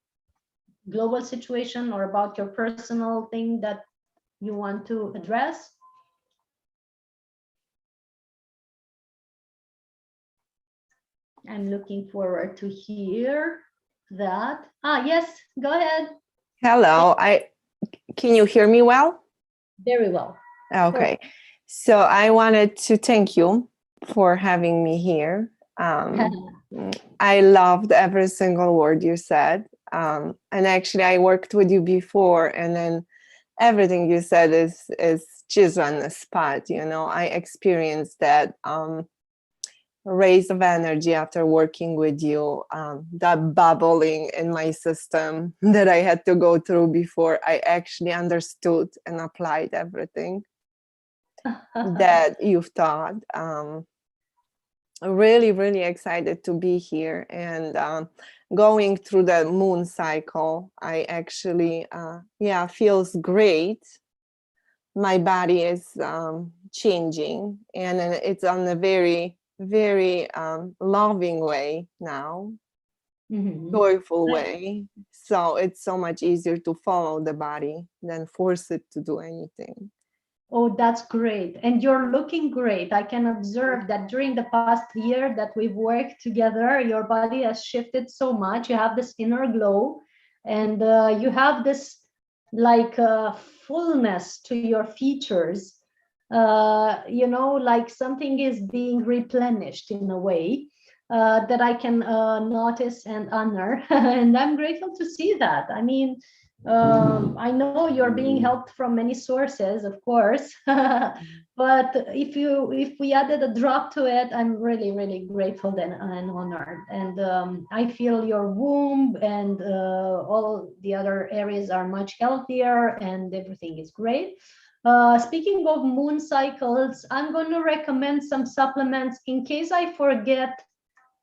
global situation, or about your personal thing that you want to address? I'm looking forward to hear that. Yes, go ahead. Hello, can you hear me well? Very well. Okay, so I wanted to thank you for having me here. I loved every single word you said. And actually I worked with you before, and then everything you said is just on the spot, you know. I experienced that raise of energy after working with you, that bubbling in my system that I had to go through before I actually understood and applied everything that you've taught. really, really excited to be here and going through the moon cycle. I actually, yeah, feels great. My body is changing, and it's on a very, very loving way now, joyful way. So it's so much easier to follow the body than force it to do anything. Oh, that's great. And you're looking great. I can observe that during the past year that we've worked together, your body has shifted so much. You have this inner glow, and you have this like fullness to your features. You know, like something is being replenished in a way that I can notice and honor. And I'm grateful to see that. I mean, I know you're being helped from many sources, of course, but if we added a drop to it, I'm really, really grateful and honored. And I feel your womb and all the other areas are much healthier, and everything is great. Speaking of moon cycles, I'm going to recommend some supplements. In case I forget,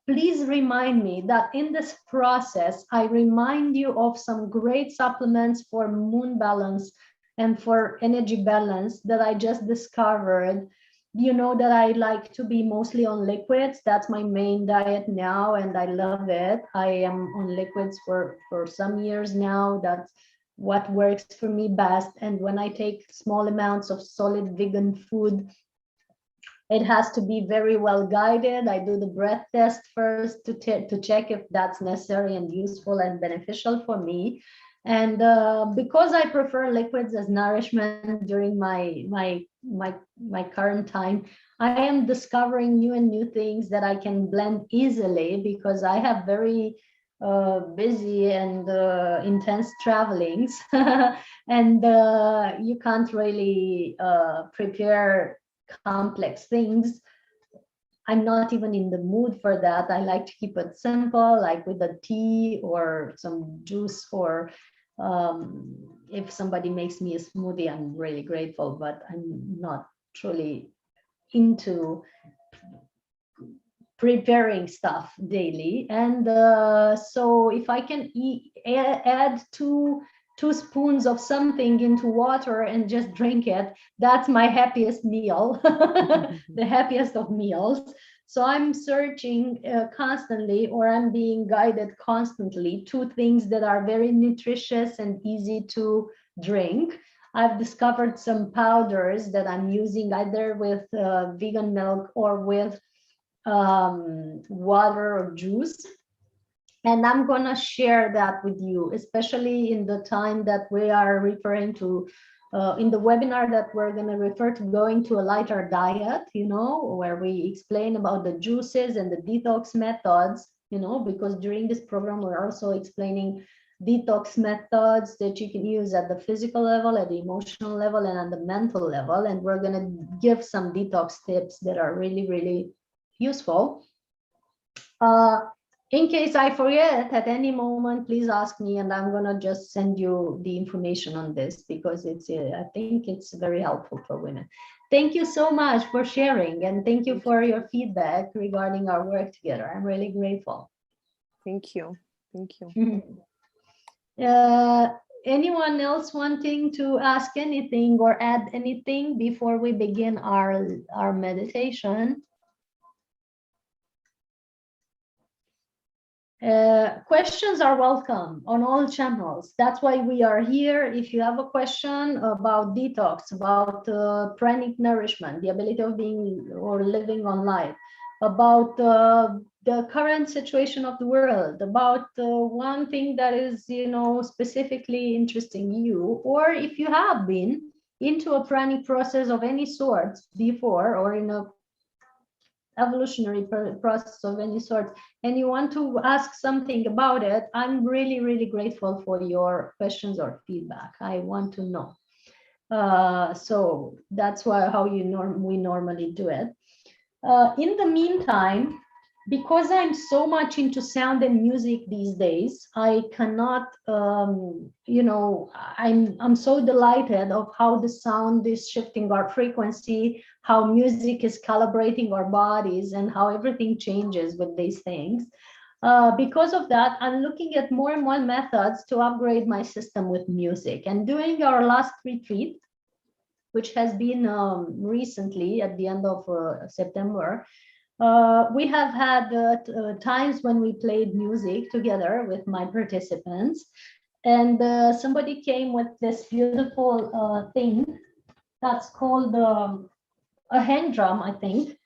please remind me that in this process, I remind you of some great supplements for moon balance and for energy balance that I just discovered. You know that I like to be mostly on liquids. That's my main diet now, and I love it. I am on liquids for some years now. That's what works for me best. And when I take small amounts of solid vegan food, it has to be very well guided. I do the breath test first to check if that's necessary and useful and beneficial for me. And because I prefer liquids as nourishment during my current time, I am discovering new and new things that I can blend easily because I have very busy and intense travelings, and you can't really prepare complex things. I'm not even in the mood for that. I like to keep it simple, like with a tea or some juice, or if somebody makes me a smoothie, I'm really grateful, but I'm not truly into preparing stuff daily. And so if I can add two spoons of something into water and just drink it, that's my happiest meal. The happiest of meals. So I'm searching constantly, or I'm being guided constantly to things that are very nutritious and easy to drink. I've discovered some powders that I'm using either with vegan milk or with water or juice. And I'm going to share that with you, especially in the time that we are referring to, in the webinar that we're going to refer to going to a lighter diet, you know, where we explain about the juices and the detox methods, you know, because during this program, we're also explaining detox methods that you can use at the physical level, at the emotional level, and at the mental level. And we're going to give some detox tips that are really, really useful. In case I forget at any moment, please ask me, and I'm gonna just send you the information on this because it's I think it's very helpful for women. Thank you so much for sharing, and thank you for your feedback regarding our work together. I'm really grateful. Thank you. Thank you. Anyone else wanting to ask anything or add anything before we begin our meditation? Questions are welcome on all channels. That's why we are here. If you have a question about detox, about pranic nourishment, the ability of being or living on life, about the current situation of the world, about one thing that is, you know, specifically interesting you, or if you have been into a pranic process of any sort before, or in a evolutionary process of any sort, and you want to ask something about it, I'm really, really grateful for your questions or feedback. I want to know. So that's why how we normally do it. In the meantime, because I'm so much into sound and music these days, I cannot, I'm so delighted of how the sound is shifting our frequency, how music is calibrating our bodies, and how everything changes with these things. Because of that, I'm looking at more and more methods to upgrade my system with music. And during our last retreat, which has been recently at the end of September, we have had times when we played music together with my participants, and somebody came with this beautiful thing that's called a hand drum, I think.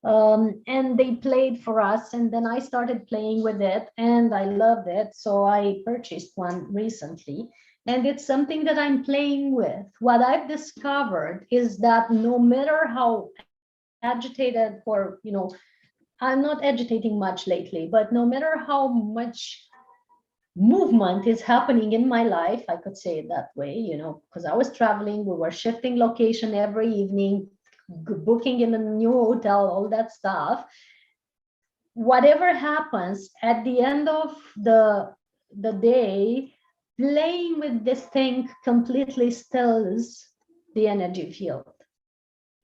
And they played for us, and then I started playing with it, and I loved it. So I purchased one recently, and it's something that I'm playing with. What I've discovered is that no matter how agitated, or I'm not agitating much lately, but no matter how much movement is happening in my life, I could say it that way, because I was traveling, we were shifting location every evening, booking in a new hotel, all that stuff. Whatever happens at the end of the day, playing with this thing completely stills the energy field.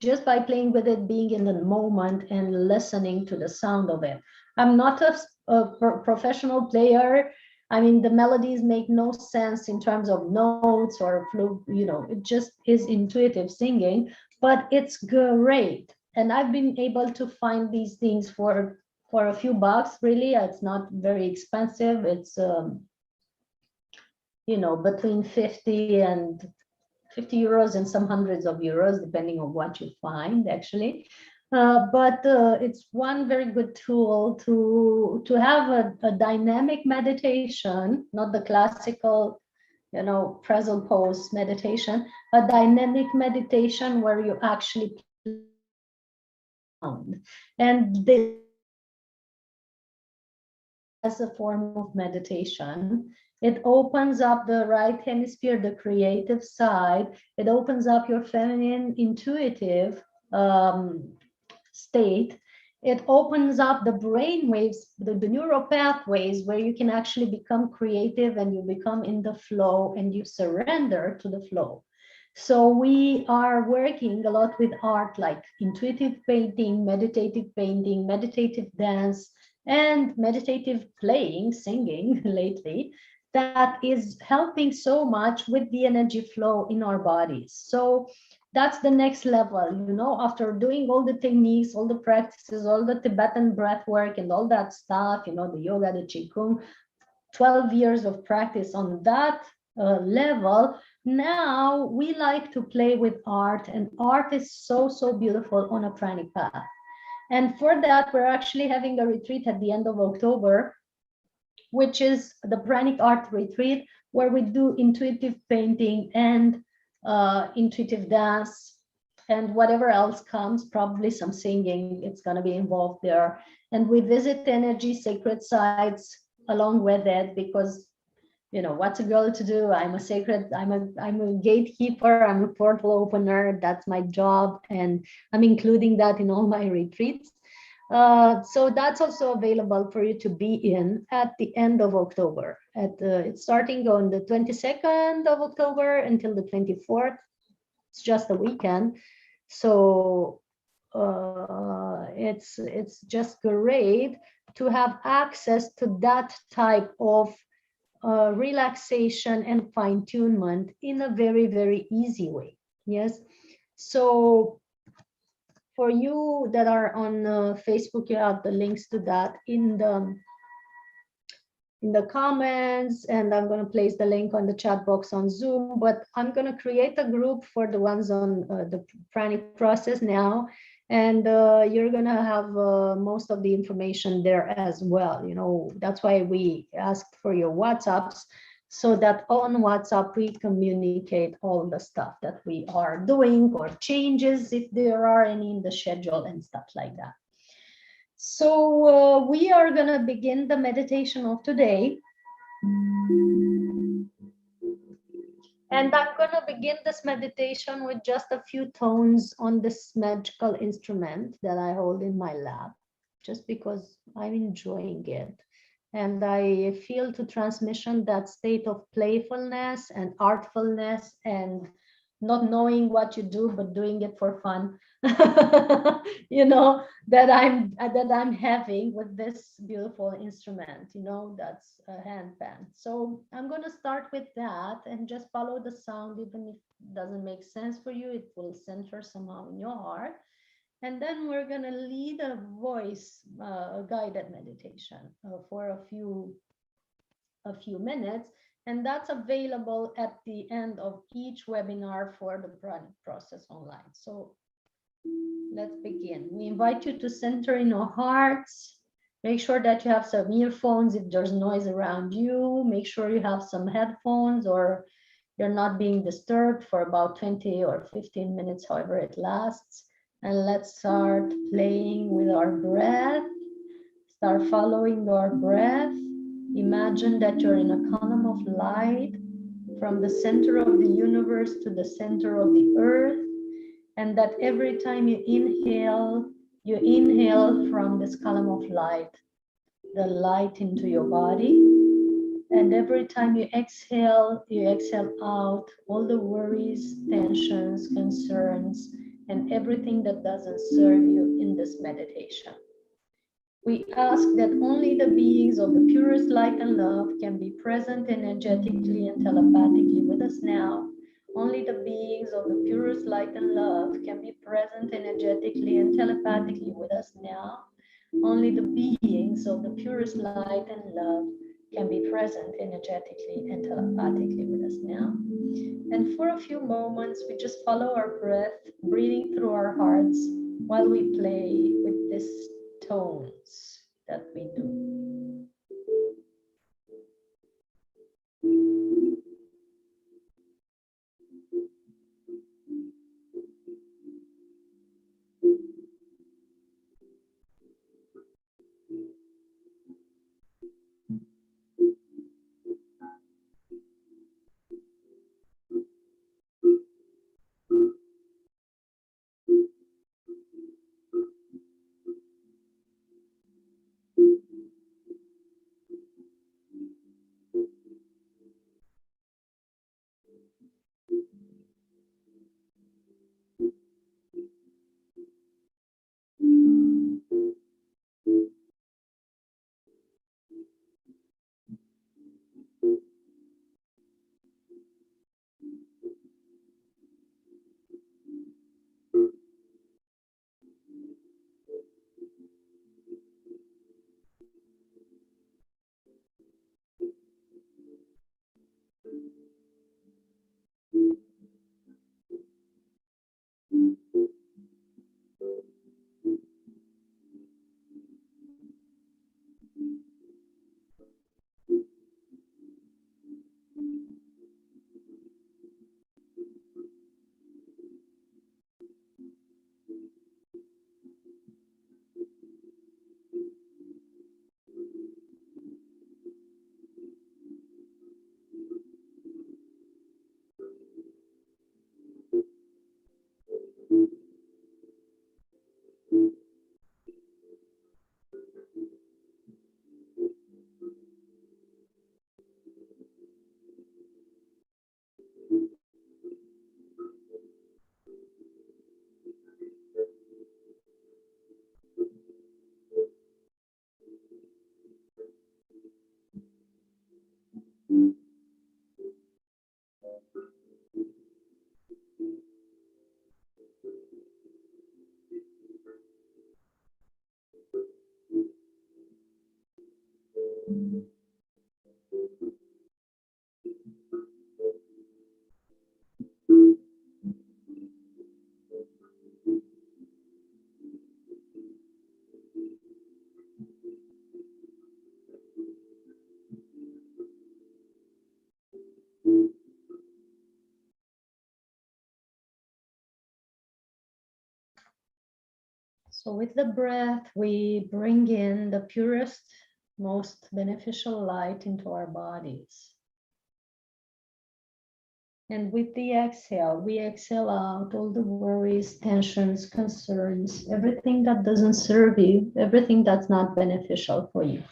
Just by playing with it, being in the moment and listening to the sound of it. I'm not a professional player. I mean, the melodies make no sense in terms of notes or flute, it just is intuitive singing, but it's great. And I've been able to find these things for a few bucks, really. It's not very expensive. It's, between 50 euros and some hundreds of euros, depending on what you find, actually. But it's one very good tool to have a dynamic meditation, not the classical, present pose meditation, a dynamic meditation where you actually sound. And this as a form of meditation. It opens up the right hemisphere, the creative side. It opens up your feminine intuitive state. It opens up the brain waves, the neural pathways, where you can actually become creative and you become in the flow and you surrender to the flow. So we are working a lot with art, like intuitive painting, meditative dance, and meditative playing, singing lately, that is helping so much with the energy flow in our bodies. So that's the next level, after doing all the techniques, all the practices, all the Tibetan breath work and all that stuff, the yoga, the Qigong, 12 years of practice on that level. Now we like to play with art, and art is so, so beautiful on a pranic path. And for that, we're actually having a retreat at the end of October, which is the Pranic Art Retreat, where we do intuitive painting and intuitive dance and whatever else comes, probably some singing, it's going to be involved there. And we visit energy, sacred sites along with it, because what's a girl to do? I'm a gatekeeper, I'm a portal opener, that's my job, and I'm including that in all my retreats. So that's also available for you to be in at the end of October. It's starting on the 22nd of October until the 24th. It's just a weekend. So it's just great to have access to that type of relaxation and fine-tunement in a very, very easy way. Yes. So for you that are on Facebook, you have the links to that in the comments, and I'm going to place the link on the chat box on Zoom, but I'm going to create a group for the ones on the Pranic process now, and you're going to have most of the information there as well. That's why we asked for your WhatsApps, so that on WhatsApp we communicate all the stuff that we are doing, or changes if there are any in the schedule and stuff like that. So we are going to begin the meditation of today. And I'm going to begin this meditation with just a few tones on this magical instrument that I hold in my lap, just because I'm enjoying it. And I feel to transmission that state of playfulness and artfulness and not knowing what you do, but doing it for fun, you know, that I'm having with this beautiful instrument, you know, that's a handpan. So I'm going to start with that and just follow the sound, even if it doesn't make sense for you, it will center somehow in your heart. And then we're going to lead a voice guided meditation for a few minutes, and that's available at the end of each webinar for the Pranic process online. So let's begin. We invite you to center in your hearts. Make sure that you have some earphones if there's noise around you. Make sure you have some headphones or you're not being disturbed for about 20 or 15 minutes, however it lasts. And let's start playing with our breath. Start following your breath. Imagine that you're in a column of light from the center of the universe to the center of the earth, and that every time you inhale from this column of light, the light into your body, and every time you exhale out all the worries, tensions, concerns, and everything that doesn't serve you in this meditation. We ask that only the beings of the purest light and love can be present energetically and telepathically with us now. Only the beings of the purest light and love can be present energetically and telepathically with us now. Only the beings of the purest light and love can be present energetically and telepathically with us now. And for a few moments, we just follow our breath, breathing through our hearts while we play with these tones that we do. So with the breath, we bring in the purest, most beneficial light into our bodies. And with the exhale, we exhale out all the worries, tensions, concerns, everything that doesn't serve you, everything that's not beneficial for you.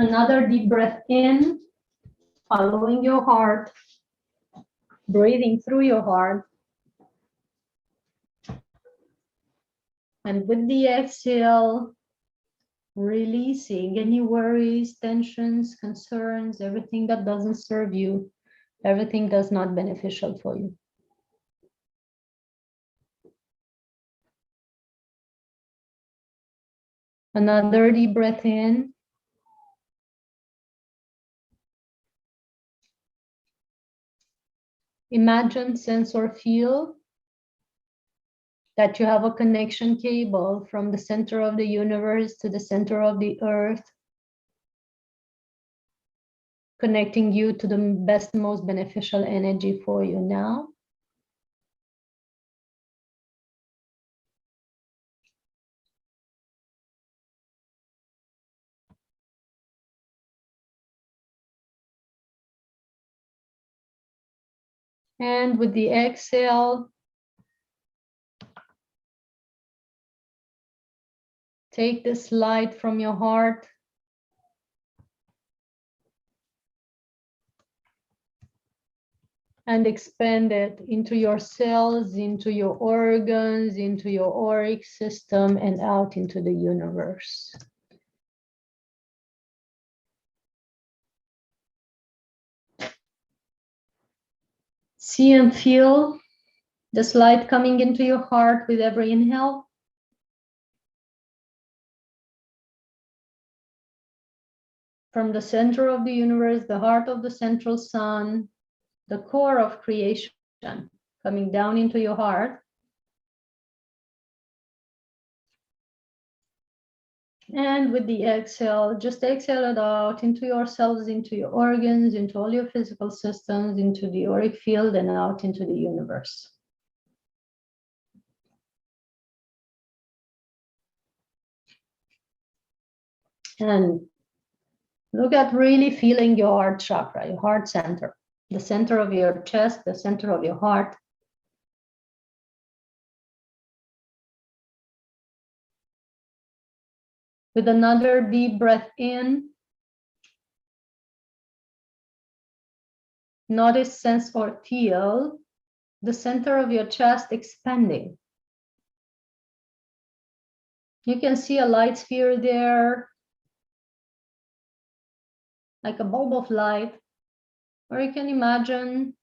Another deep breath in, following your heart, breathing through your heart. And with the exhale, releasing any worries, tensions, concerns, everything that doesn't serve you, everything that's not beneficial for you. Another deep breath in. Imagine, sense, or feel that you have a connection cable from the center of the universe to the center of the earth, connecting you to the best, most beneficial energy for you now. And with the exhale, take this light from your heart and expand it into your cells, into your organs, into your auric system, and out into the universe. See and feel this light coming into your heart with every inhale. From the center of the universe, the heart of the central sun, the core of creation, coming down into your heart. And with the exhale, just exhale it out into your cells, into your organs, into all your physical systems, into the auric field, and out into the universe. And look at really feeling your heart chakra, your heart center, the center of your chest, the center of your heart. With another deep breath in, notice, sense, or feel the center of your chest expanding. You can see a light sphere there, like a bulb of light, or you can imagine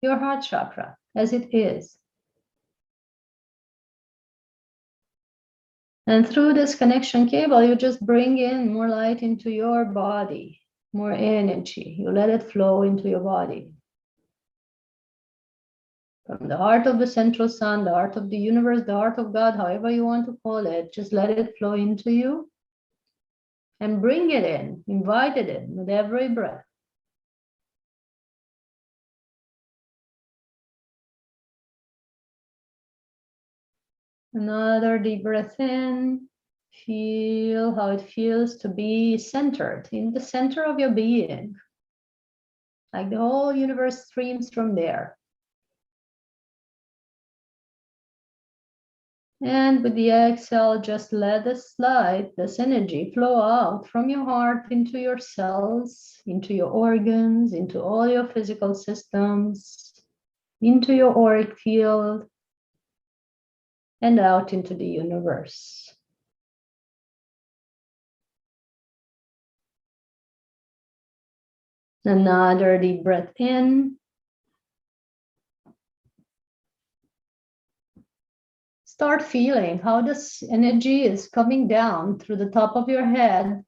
your heart chakra as it is. And through this connection cable, you just bring in more light into your body, more energy. You let it flow into your body. From the heart of the central sun, the heart of the universe, the heart of God, however you want to call it, just let it flow into you and bring it in, invite it in with every breath. Another deep breath in. Feel how it feels to be centered in the center of your being. Like the whole universe streams from there. And with the exhale, just let this light, this energy flow out from your heart into your cells, into your organs, into all your physical systems, into your auric field, and out into the universe. Another deep breath in. Start feeling how this energy is coming down through the top of your head,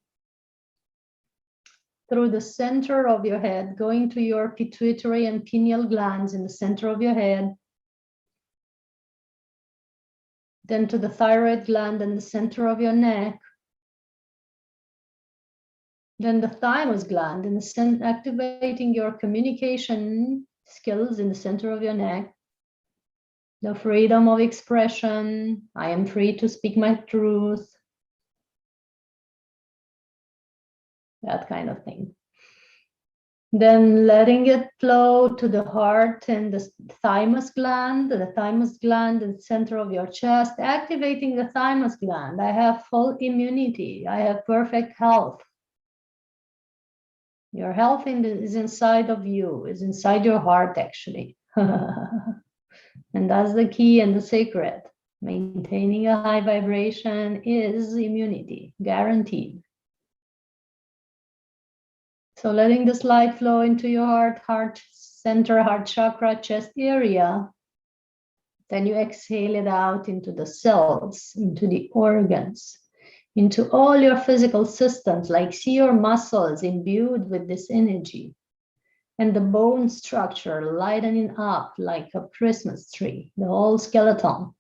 through the center of your head, going to your pituitary and pineal glands in the center of your head, then to the thyroid gland in the center of your neck, then the thymus gland in the center, activating your communication skills in the center of your neck, the freedom of expression. I am free to speak my truth. That kind of thing. Then letting it flow to the heart and the thymus gland in the center of your chest, activating the thymus gland. I have full immunity. I have perfect health. Your health is inside of you, is inside your heart, actually. And that's the key and the secret. Maintaining a high vibration is immunity, guaranteed. So letting this light flow into your heart center, heart chakra, chest area. Then you exhale it out into the cells, into the organs, into all your physical systems, like see your muscles imbued with this energy. And the bone structure lightening up like a Christmas tree, the whole skeleton.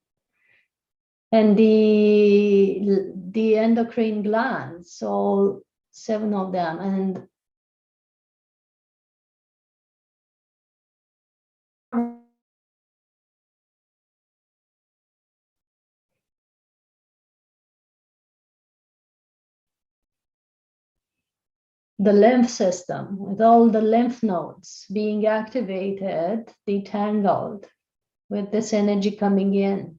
And the endocrine glands, all 7 of them, and the lymph system with all the lymph nodes being activated, detangled with this energy coming in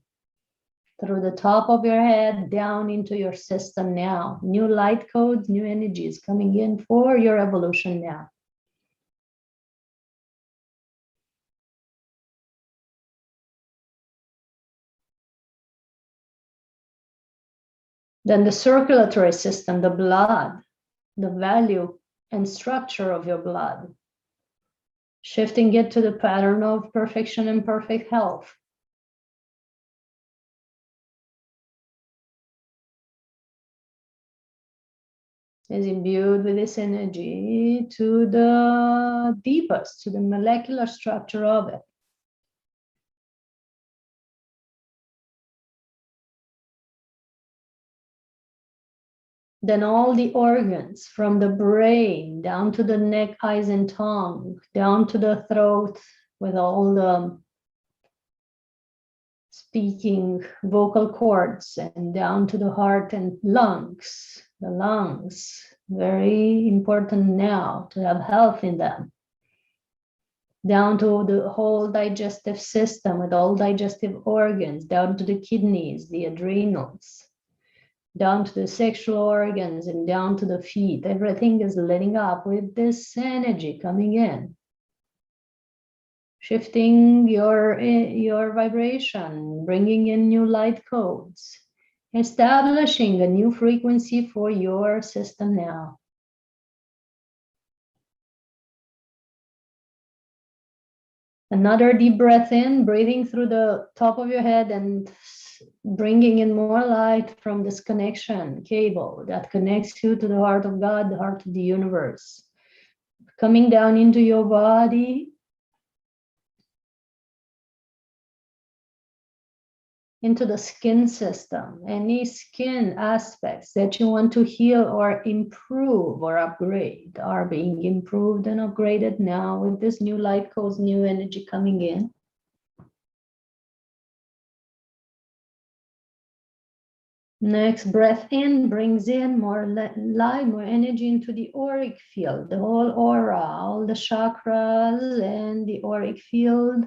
through the top of your head down into your system now. New light codes, new energies coming in for your evolution now. Then the circulatory system, the blood, the value and structure of your blood, shifting it to the pattern of perfection and perfect health. Is imbued with this energy to the deepest, to the molecular structure of it. Then all the organs from the brain down to the neck, eyes, and tongue, down to the throat with all the speaking vocal cords, and down to the heart and lungs. The lungs, very important now to have health in them. Down to the whole digestive system with all digestive organs, down to the kidneys, the adrenals, down to the sexual organs, and down to the feet. Everything is lighting up with this energy coming in. Shifting your vibration, bringing in new light codes, establishing a new frequency for your system now. Another deep breath in, breathing through the top of your head and bringing in more light from this connection cable that connects you to the heart of God, the heart of the universe. Coming down into your body, into the skin system, any skin aspects that you want to heal or improve or upgrade are being improved and upgraded now with this new light codes, new energy coming in. Next breath in brings in more light, more energy into the auric field, the whole aura, all the chakras and the auric field.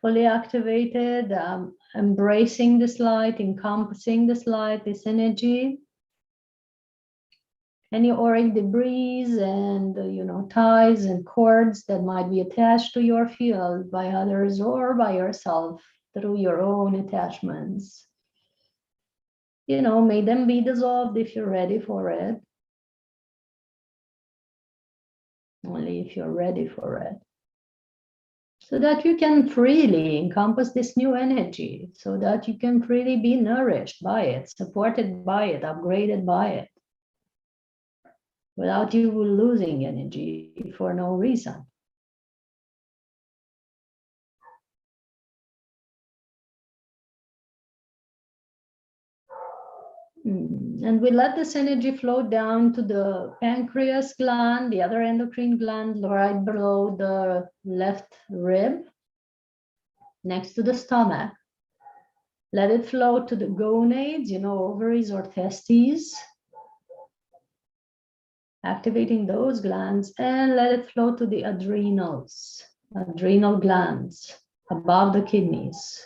Fully activated, embracing this light, encompassing this light, this energy. Any auric debris and ties and cords that might be attached to your field by others or by yourself through your own attachments. May them be dissolved if you're ready for it. Only if you're ready for it. so that you can freely encompass this new energy, so that you can freely be nourished by it, supported by it, upgraded by it, without you losing energy for no reason. And we let this energy flow down to the pancreas gland, the other endocrine gland, right below the left rib, next to the stomach. Let it flow to the gonads, ovaries or testes, activating those glands, and let it flow to the adrenals, adrenal glands above the kidneys.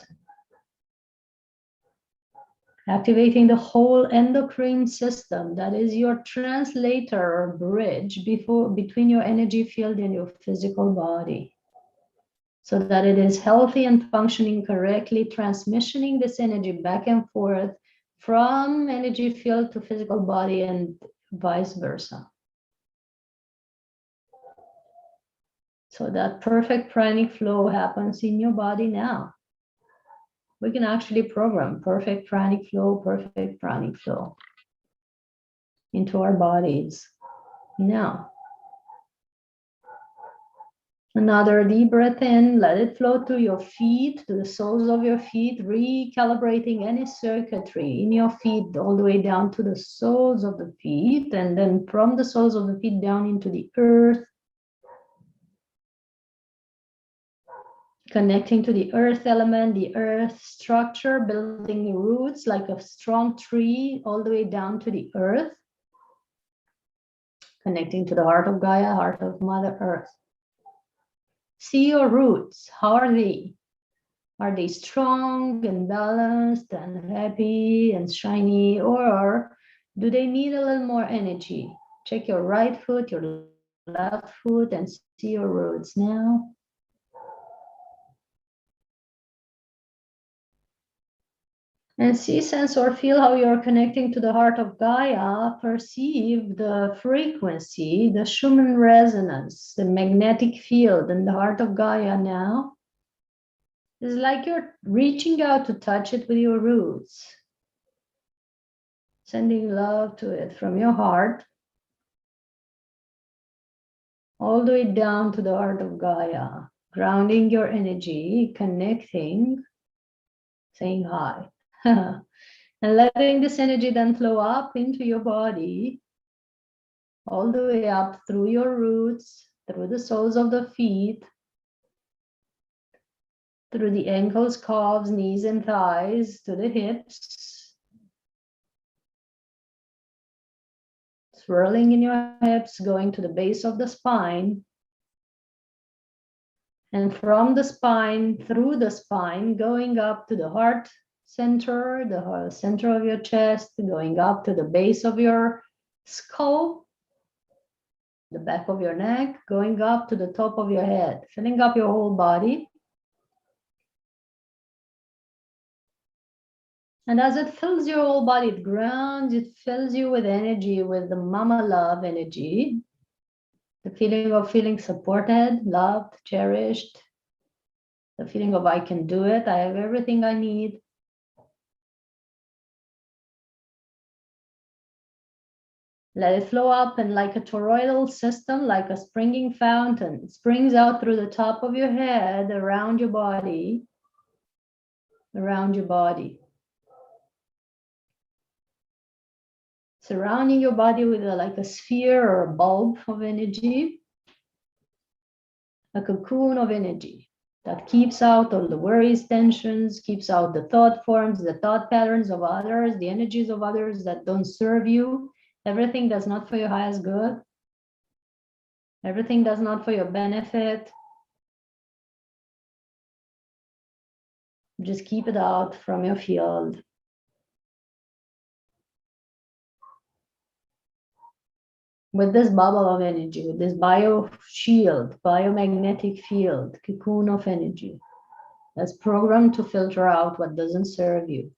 Activating the whole endocrine system, that is your translator or bridge between your energy field and your physical body, so that it is healthy and functioning correctly, transmissioning this energy back and forth from energy field to physical body and vice versa. So that perfect pranic flow happens in your body now. We can actually program perfect pranic flow into our bodies now. Another deep breath in, let it flow to your feet, to the soles of your feet, recalibrating any circuitry in your feet all the way down to the soles of the feet, and then from the soles of the feet down into the earth, connecting to the earth element, the earth structure, building roots like a strong tree all the way down to the earth, connecting to the heart of Gaia, heart of Mother Earth. See your roots. How are they? Are they strong and balanced and happy and shiny, or do they need a little more energy? Check your right foot, your left foot, and see your roots now. And see, sense, or feel how you're connecting to the heart of Gaia. Perceive the frequency, the Schumann resonance, the magnetic field in the heart of Gaia now. It's like you're reaching out to touch it with your roots, sending love to it from your heart, all the way down to the heart of Gaia, grounding your energy, connecting, saying hi. And letting this energy then flow up into your body, all the way up through your roots, through the soles of the feet, through the ankles, calves, knees, and thighs, to the hips, swirling in your hips, going to the base of the spine, and from the spine, through the spine, going up to the heart center, the center of your chest, going up to the base of your skull, the back of your neck, going up to the top of your head, filling up your whole body. And as it fills your whole body, it grounds, it fills you with energy, with the mama love energy, the feeling of feeling supported, loved, cherished, the feeling of I can do it, I have everything I need. Let it flow up, and like a toroidal system, like a springing fountain, it springs out through the top of your head, around your body, surrounding your body with like a sphere or a bulb of energy, a cocoon of energy that keeps out all the worries, tensions, keeps out the thought forms, the thought patterns of others, the energies of others that don't serve you, everything that's not for your highest good, everything that's not for your benefit. Just keep it out from your field. With this bubble of energy, with this bio shield, biomagnetic field, cocoon of energy, that's programmed to filter out what doesn't serve you.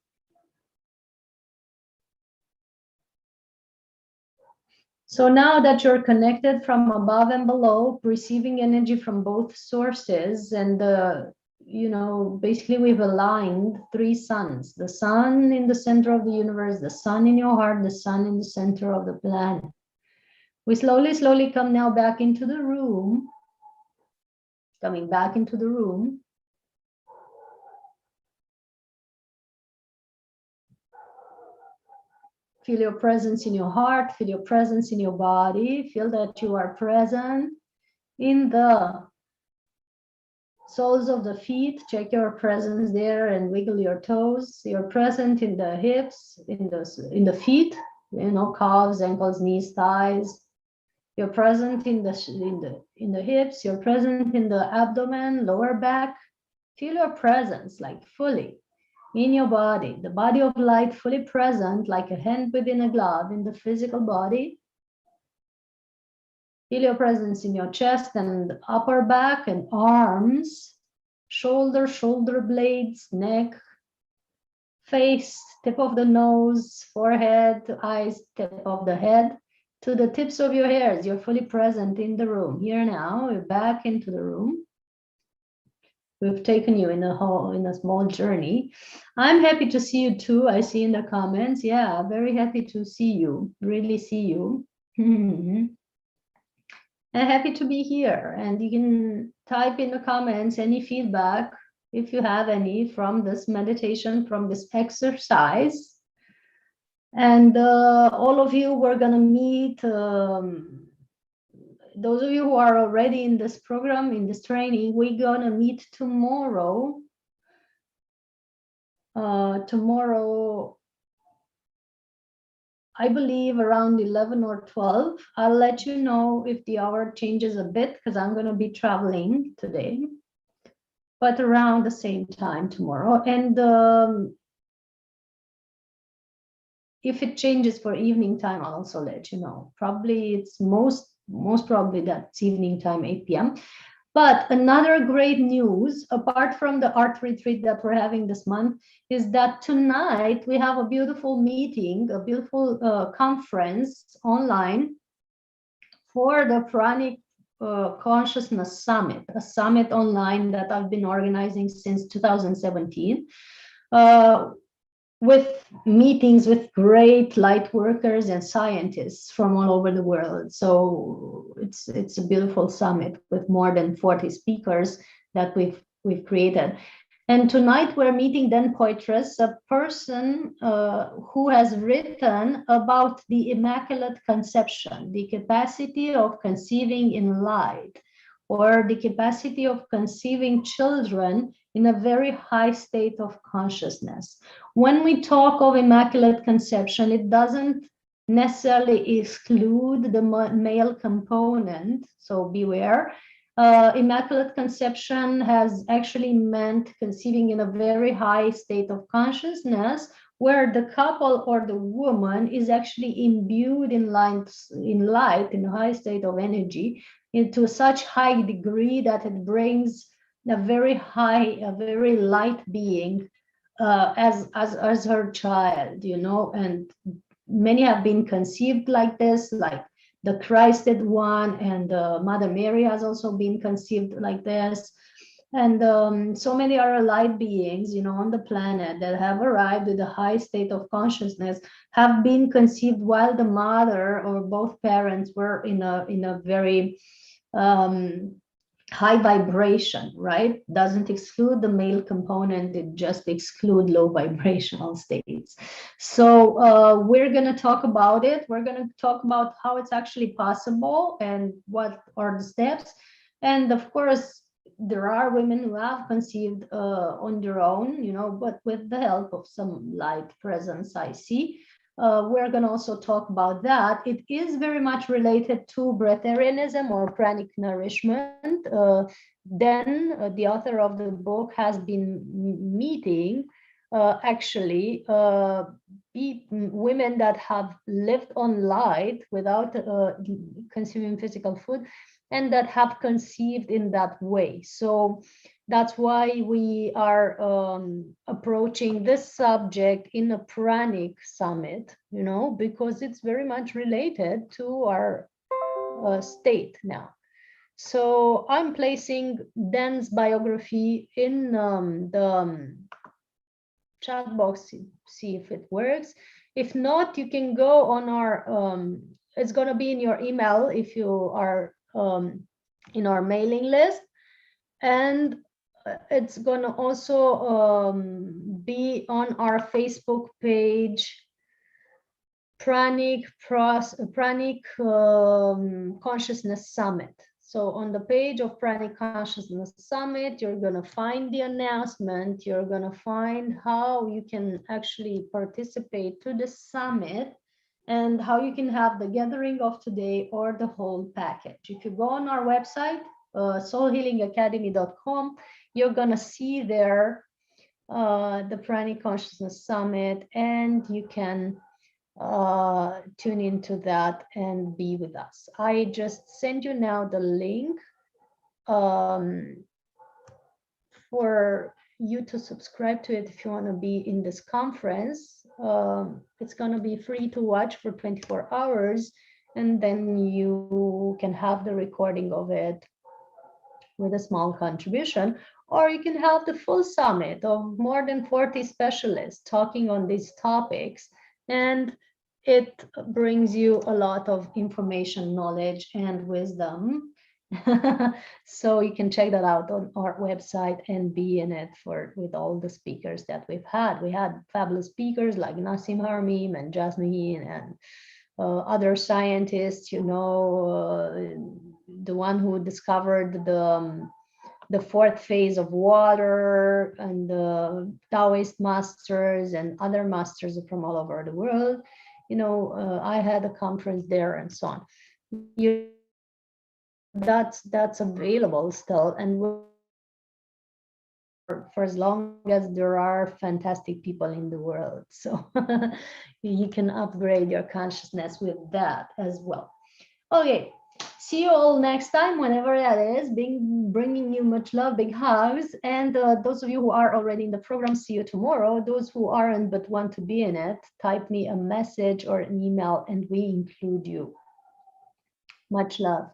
So now that you're connected from above and below, receiving energy from both sources, and basically we've aligned three suns: the sun in the center of the universe, the sun in your heart, the sun in the center of the planet. We slowly come now back into the room, coming back into the room. Feel your presence in your heart, feel your presence in your body, feel that you are present in the soles of the feet. Check your presence there and wiggle your toes. You're present in the hips, in the feet, calves, ankles, knees, thighs. You're present in the hips, you're present in the abdomen, lower back. Feel your presence like fully in your body, the body of light fully present, like a hand within a glove in the physical body. Feel your presence in your chest and upper back and arms, shoulder blades, neck, face, tip of the nose, forehead, eyes, tip of the head, to the tips of your hairs. You're fully present in the room. Here now, you're back into the room. We've taken you in a small journey. I'm happy to see you too. I see in the comments. Yeah, very happy to see you. Really see you. And happy to be here. And you can type in the comments any feedback, if you have any, from this meditation, from this exercise. And all of you, we're going to meet. Those of you who are already in this program, in this training, we're gonna meet tomorrow. Tomorrow, I believe around 11 or 12. I'll let you know if the hour changes a bit, because I'm gonna be traveling today, but around the same time tomorrow. And if it changes for evening time, I'll also let you know. Probably it's most probably that's evening time, 8 p.m. But another great news, apart from the art retreat that we're having this month, is that tonight we have a beautiful meeting, a beautiful conference online for the Pranic Consciousness Summit, a summit online that I've been organizing since 2017. With meetings with great light workers and scientists from all over the world. So it's a beautiful summit with more than 40 speakers that we've created. And tonight we're meeting then Poitras, a person who has written about the Immaculate Conception, the capacity of conceiving in light, or the capacity of conceiving children in a very high state of consciousness. When we talk of Immaculate Conception, it doesn't necessarily exclude the male component, so beware. Immaculate Conception has actually meant conceiving in a very high state of consciousness, where the couple or the woman is actually imbued in light, in a high state of energy, into such high degree that it brings a very light being as her child, and many have been conceived like this, like the Christed one, and Mother Mary has also been conceived like this. And so many are light beings, on the planet that have arrived with a high state of consciousness, have been conceived while the mother or both parents were in a very high vibration, right? Doesn't exclude the male component, it just exclude low vibrational states. So we're going to talk about it. We're going to talk about how it's actually possible and what are the steps. And of course, there are women who have conceived on their own, but with the help of some light presence, I see. We're going to also talk about that. It is very much related to breatharianism or pranic nourishment. The author of the book has been meeting women that have lived on light without consuming physical food, and that have conceived in that way. So That's why we are approaching this subject in a Pranic summit, you know, because it's very much related to our state now. So I'm placing Dan's biography in the chat box, see if it works. If not, you can go on our, it's going to be in your email if you are in our mailing list. And it's going to also be on our Facebook page, Pranic Consciousness Summit. So on the page of Pranic Consciousness Summit, you're going to find the announcement. You're going to find how you can actually participate to the summit and how you can have the gathering of today or the whole package. If you go on our website, soulhealingacademy.com, you're going to see there the Pranic Consciousness Summit, and you can tune into that and be with us. I just send you now the link for you to subscribe to it if you want to be in this conference. It's going to be free to watch for 24 hours, and then you can have the recording of it with a small contribution, or you can have the full summit of more than 40 specialists talking on these topics, and it brings you a lot of information, knowledge, and wisdom. So you can check that out on our website and be in it with all the speakers that we've had. We had fabulous speakers like Nassim Harmeem and Jasmine and other scientists, you know, the one who discovered the fourth phase of water, and the Taoist masters and other masters from all over the world. You know, I had a conference there and so on. That's available still, and for as long as there are fantastic people in the world. So you can upgrade your consciousness with that as well. Okay, see you all next time, whenever that is, bringing you much love, big hugs. And those of you who are already in the program, see you tomorrow. Those who aren't but want to be in it, type me a message or an email and we include you. Much love.